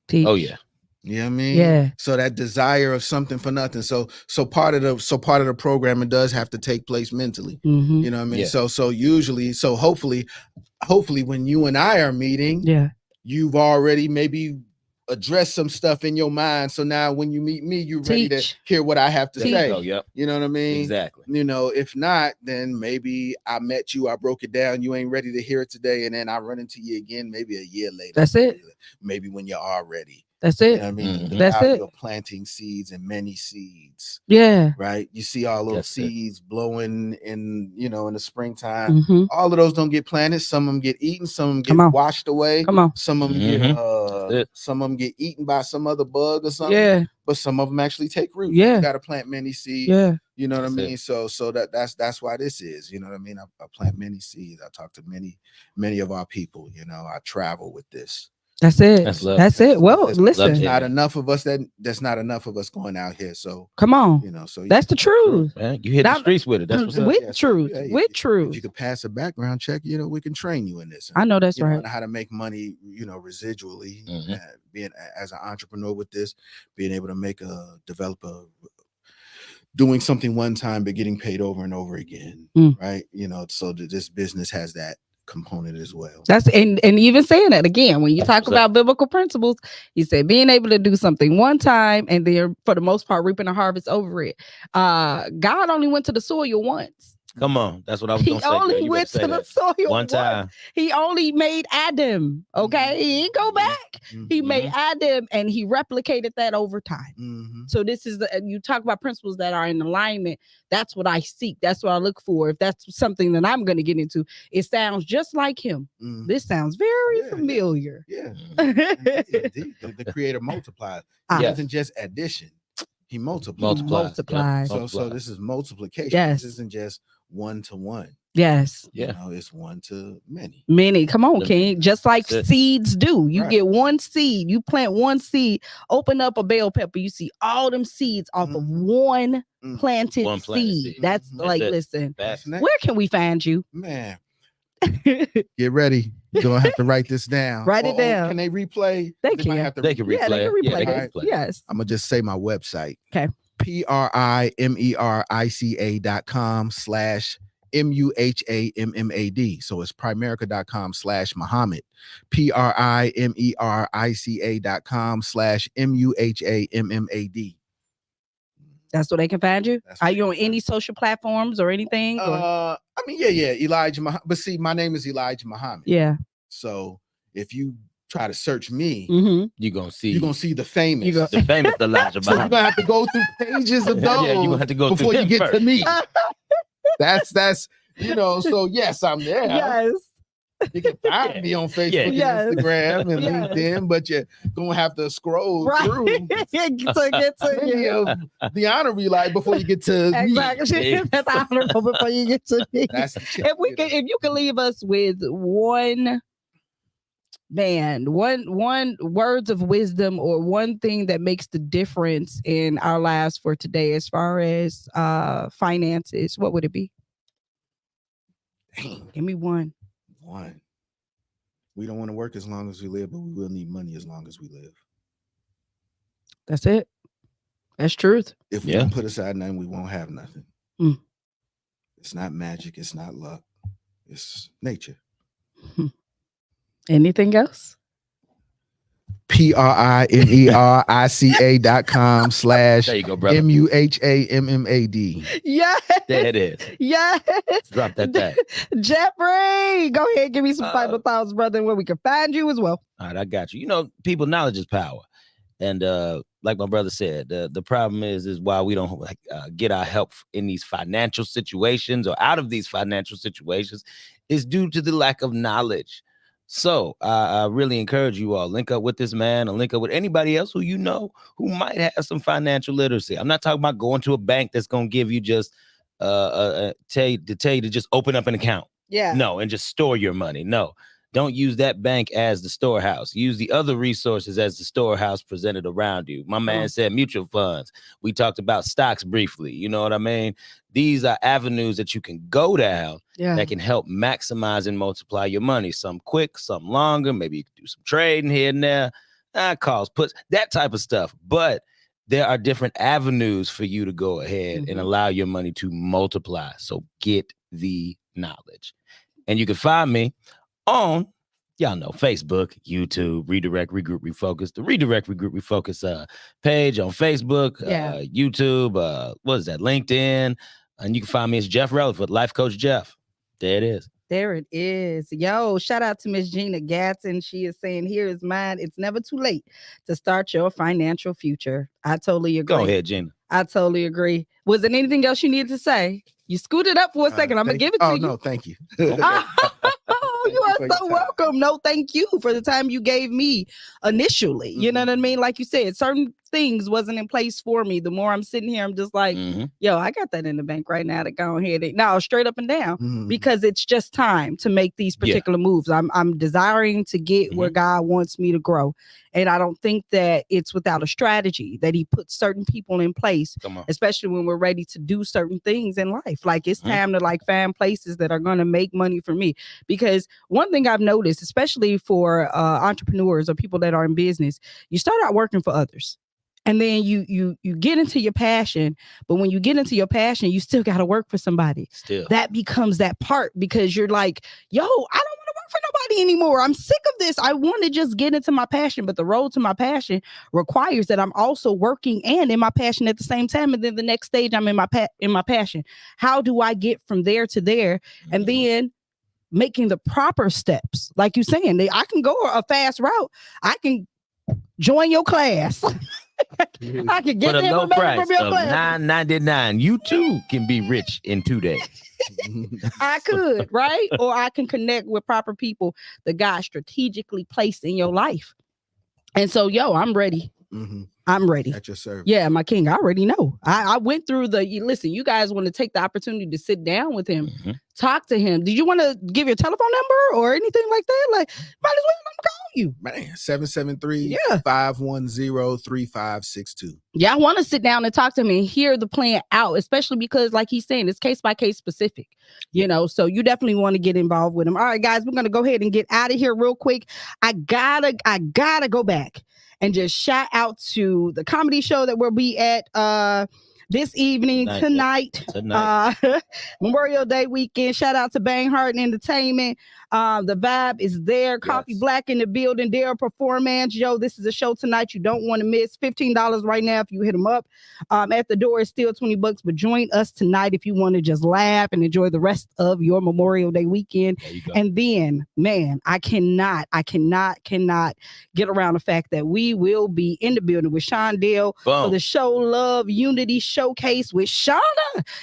Teach. Oh yeah. You know what I mean? Yeah. So that desire of something for nothing. So part of the programming does have to take place mentally. Mm-hmm. You know what I mean? Yeah. So hopefully when you and I are meeting, Yeah. you've already maybe addressed some stuff in your mind. So now when you meet me, you're ready to hear what I have to say. Oh, yep. You know what I mean? Exactly. You know, if not, then maybe I met you, I broke it down, you ain't ready to hear it today, and then I run into you again maybe a year later. That's it. Maybe when you are ready. That's You it. know what I mean? Mhm. That's it. You're planting seeds and many seeds. Yeah. Right. You see all those That's it. seeds blowing in the springtime. Mm-hmm. All of those don't get planted. Some of them get eaten. Some of them Come get on. washed away. Come on. Some of them That's it. some of them get eaten by some other bug or something. Yeah. But some of them actually take root. Yeah. You got to plant many seeds. Yeah. You know what That's I mean? it. So that's why this is. You know what I mean? I plant many seeds. I talk to many of our people. You know, I travel with this. That's it. That's love. That's it. Well, There's listen. not enough of us that's not enough of us going out here. So Come on. you know, so That's the truth. Man, you hit the streets with it. That's what's up. With truth. With If truth. you could pass a background check, you know, we can train you in this. I know that's right. How to make money, you know, residually, Mhm. being as an entrepreneur with this, being able to develop doing something one time, but getting paid over and over again. Right. You know, so this business has that component as well. That's and even saying that again, when you talk about biblical principles, he said being able to do something one time and then for the most part reaping a harvest over it. God only went to the soil once. Come on, that's what I was going to say. He only went to the soil one time. He only made Adam. Okay, he didn't go back. He made Adam, and he replicated that over time. So this is you talk about principles that are in alignment. That's what I seek. That's what I look for. If that's something that I'm going to get into, it sounds just like him. This sounds very familiar. Yeah. Indeed. The creator multiplies. It isn't just addition. He multiplies. So this is multiplication. Yes. This isn't just one to one. Yes. You know, it's one to many. Many. Come on, King. Just like seeds do. You get one seed. You plant one seed. Open up a bell pepper. You see all them seeds off of one planted seed. That's like, listen, where can we find you? Man, get ready. You're going to have to write this down. Write it down. Can they replay? They can. They can replay. Yeah, they can replay. Yeah, Right. Yes. I'm going to just say my website. Okay. PRIMERICA.com/MUHAMMAD. So it's Primerica.com/Muhammad. PRIMERICA.com/MUHAMMAD. That's where they can find you. Are you on any social platforms or anything? I mean, yeah. Elijah Muhammad. But see, my name is Elijah Muhammad. Yeah. So if you try to search me, you're gonna see the famous, the famous Elijah Muhammad. So you're gonna have to go through pages of those you're gonna have to go before through you get first. to me. That's so yes, I'm there. Yes. You can find me on Facebook, and Instagram, and LinkedIn, but you're gonna have to scroll through to get to you. The honorary life before you get to exactly. me. That's honorable before you get to me. If you can leave us with one words of wisdom or one thing that makes the difference in our lives for today as far as finances, what would it be? Dang, give me one. We don't want to work as long as we live, but we will need money as long as we live. That's it. That's truth. If we don't put aside nothing, we won't have nothing. It's not magic. It's not luck. It's nature. Anything else? PRIMERICA.com/MUHAMMAD. Yes. There it is. Yes. Drop that back. Jeffrey, go ahead. Give me some final thoughts, brother, where we can find you as well. All right, I got you. You know, people, knowledge is power. And like my brother said, the problem is why we don't get our help in these financial situations or out of these financial situations is due to the lack of knowledge. So I really encourage you all, link up with this man and link up with anybody else who you know who might have some financial literacy. I'm not talking about going to a bank that's going to give you just tell you to just open up an account. Yeah. No, and just store your money. No. Don't use that bank as the storehouse. Use the other resources as the storehouse presented around you. My man said mutual funds. We talked about stocks briefly. You know what I mean? These are avenues that you can go down that can help maximize and multiply your money. Some quick, some longer. Maybe you can do some trading here and there. calls, puts, that type of stuff. But there are different avenues for you to go ahead and allow your money to multiply. So get the knowledge. And you can find me on, y'all know, Facebook, YouTube, Redirect, Regroup, Refocus, the Redirect, Regroup, Refocus page on Facebook, YouTube, what is that, LinkedIn. And you can find me as Jeff Releford, Life Coach Jeff. There it is. There it is. Yo, shout out to Miss Gina Gatson. She is saying, here is mine. It's never too late to start your financial future. I totally agree. Go ahead, Gina. I totally agree. Was there anything else you needed to say? You scooted up for a second. I'm going to give it to you. Oh, no, thank you. Oh, you are so welcome. No, thank you for the time you gave me initially. You know what I mean? Like you said, certain things wasn't in place for me. The more I'm sitting here, I'm just like, yo, I got that in the bank right now to go ahead. No, straight up and down, because it's just time to make these particular moves. I'm desiring to get where God wants me to grow. And I don't think that it's without a strategy that he puts certain people in place, especially when we're ready to do certain things in life. Like it's time to like find places that are going to make money for me. Because one thing I've noticed, especially for entrepreneurs or people that are in business, you start out working for others. And then you get into your passion, but when you get into your passion, you still got to work for somebody. That becomes that part because you're like, yo, I don't want to work for nobody anymore. I'm sick of this. I want to just get into my passion, but the road to my passion requires that I'm also working and in my passion at the same time. And then the next stage, I'm in my passion. How do I get from there to there? And then making the proper steps, like you're saying, I can go a fast route. I can join your class. I can get for the low price of $9.99. You too can be rich in 2 days. I could, right? Or I can connect with proper people that God strategically placed in your life. And so, yo, I'm ready. I'm ready. At your service. Yeah, my king. I already know. I went through listen, you guys want to take the opportunity to sit down with him, talk to him. Did you want to give your telephone number or anything like that? Like, might as well let him call you. Man, 773-510-3562. Yeah, I want to sit down and talk to him and hear the plan out, especially because, like he's saying, it's case by case specific, you know, so you definitely want to get involved with him. All right, guys, we're going to go ahead and get out of here real quick. I gotta go back and just shout out to the comedy show that we'll be at this evening, tonight. Memorial Day weekend. Shout out to Bang Heart Entertainment. The vibe is there. Coffee Black in the building. Their performance. Yo, this is a show tonight you don't want to miss. $15 right now if you hit them up. At the door, it's still $20, but join us tonight if you want to just laugh and enjoy the rest of your Memorial Day weekend. And then, man, I cannot get around the fact that we will be in the building with Shondell for the Show Love Unity Showcase with Shauna.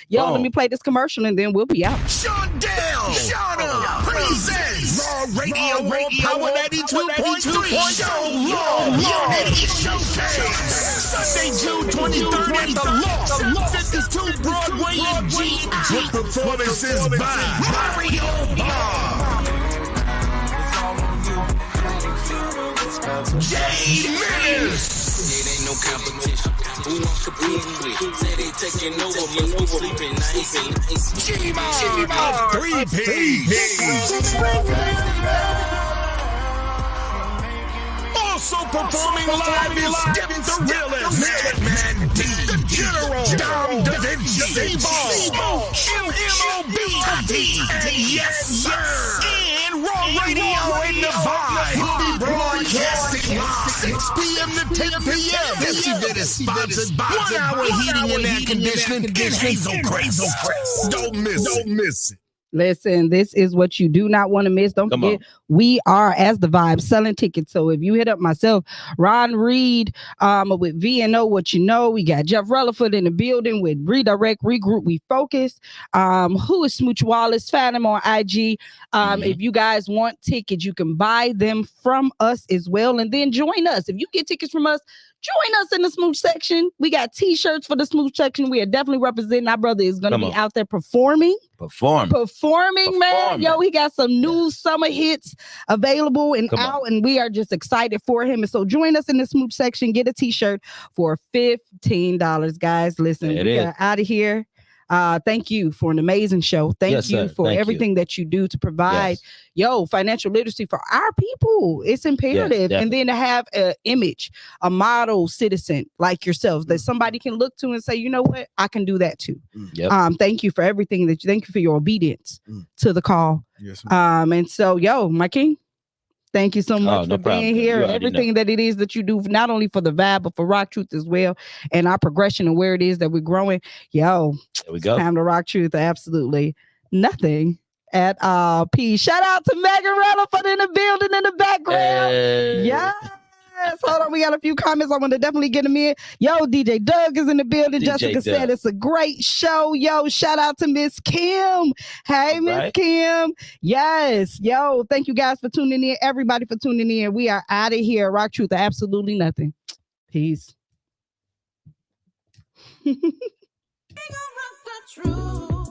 Yo, let me play this commercial and then we'll be out. Shondell presents Raw Radio Power 92.3 Show Love Unity Showcase. Sunday, June 23rd at the Loft, 52 Broadway in GE. With performances by Mario Bob, Jay Menace, it ain't no competition. Who wants to be with? Say they taking over, must be sleeping nice. G-Mar, 3P. Also performing live is Skip the Realist, Madman D, The General, Dom Da Vinci, C-Ball, MMOB, and yes, sir, and Raw Radio in the Vibe. We'll be broadcasting live 6 p.m. to 10 p.m. This event is sponsored by 1 Hour Heating and Air Conditioning and Hazel Crest. Don't miss it. Listen, this is what you do not want to miss. Don't forget, we are, as the Vibe, selling tickets. So if you hit up myself, Ron Reed, with VNO, what you know, we got Jeff Releford in the building with Redirect, Regroup, Refocus. Who is Smooch Wallace? Find him on IG. If you guys want tickets, you can buy them from us as well. And then join us. If you get tickets from us, join us in the Smooch section. We got t-shirts for the Smooch section. We are definitely representing. Our brother is going to be out there performing, man. Yo, we got some new summer hits available and out, and we are just excited for him. And so join us in the Smooch section. Get a t-shirt for $15, guys. Listen, we are out of here. Thank you for an amazing show. Thank you for everything that you do to provide financial literacy for our people. It's imperative. And then to have an image, a model citizen like yourself that somebody can look to and say, you know what, I can do that too. Thank you for everything thank you for your obedience to the call. Yes, and so, my king, thank you so much for being here and everything that it is that you do, not only for the vibe, but for Rock Truth as well, and our progression and where it is that we're growing. There we go. Time to Rock Truth. Absolutely nothing at all. Peace. Shout out to Megan Releford in the building in the background. Yes. Hold on. We got a few comments. I want to definitely get them in. DJ Doug is in the building. Jessica said it's a great show. Shout out to Miss Kim. Hey, Miss Kim. Yes. Thank you guys for tuning in. Everybody for tuning in. We are out of here. Rock Truth, absolutely nothing. Peace. Rock the truth.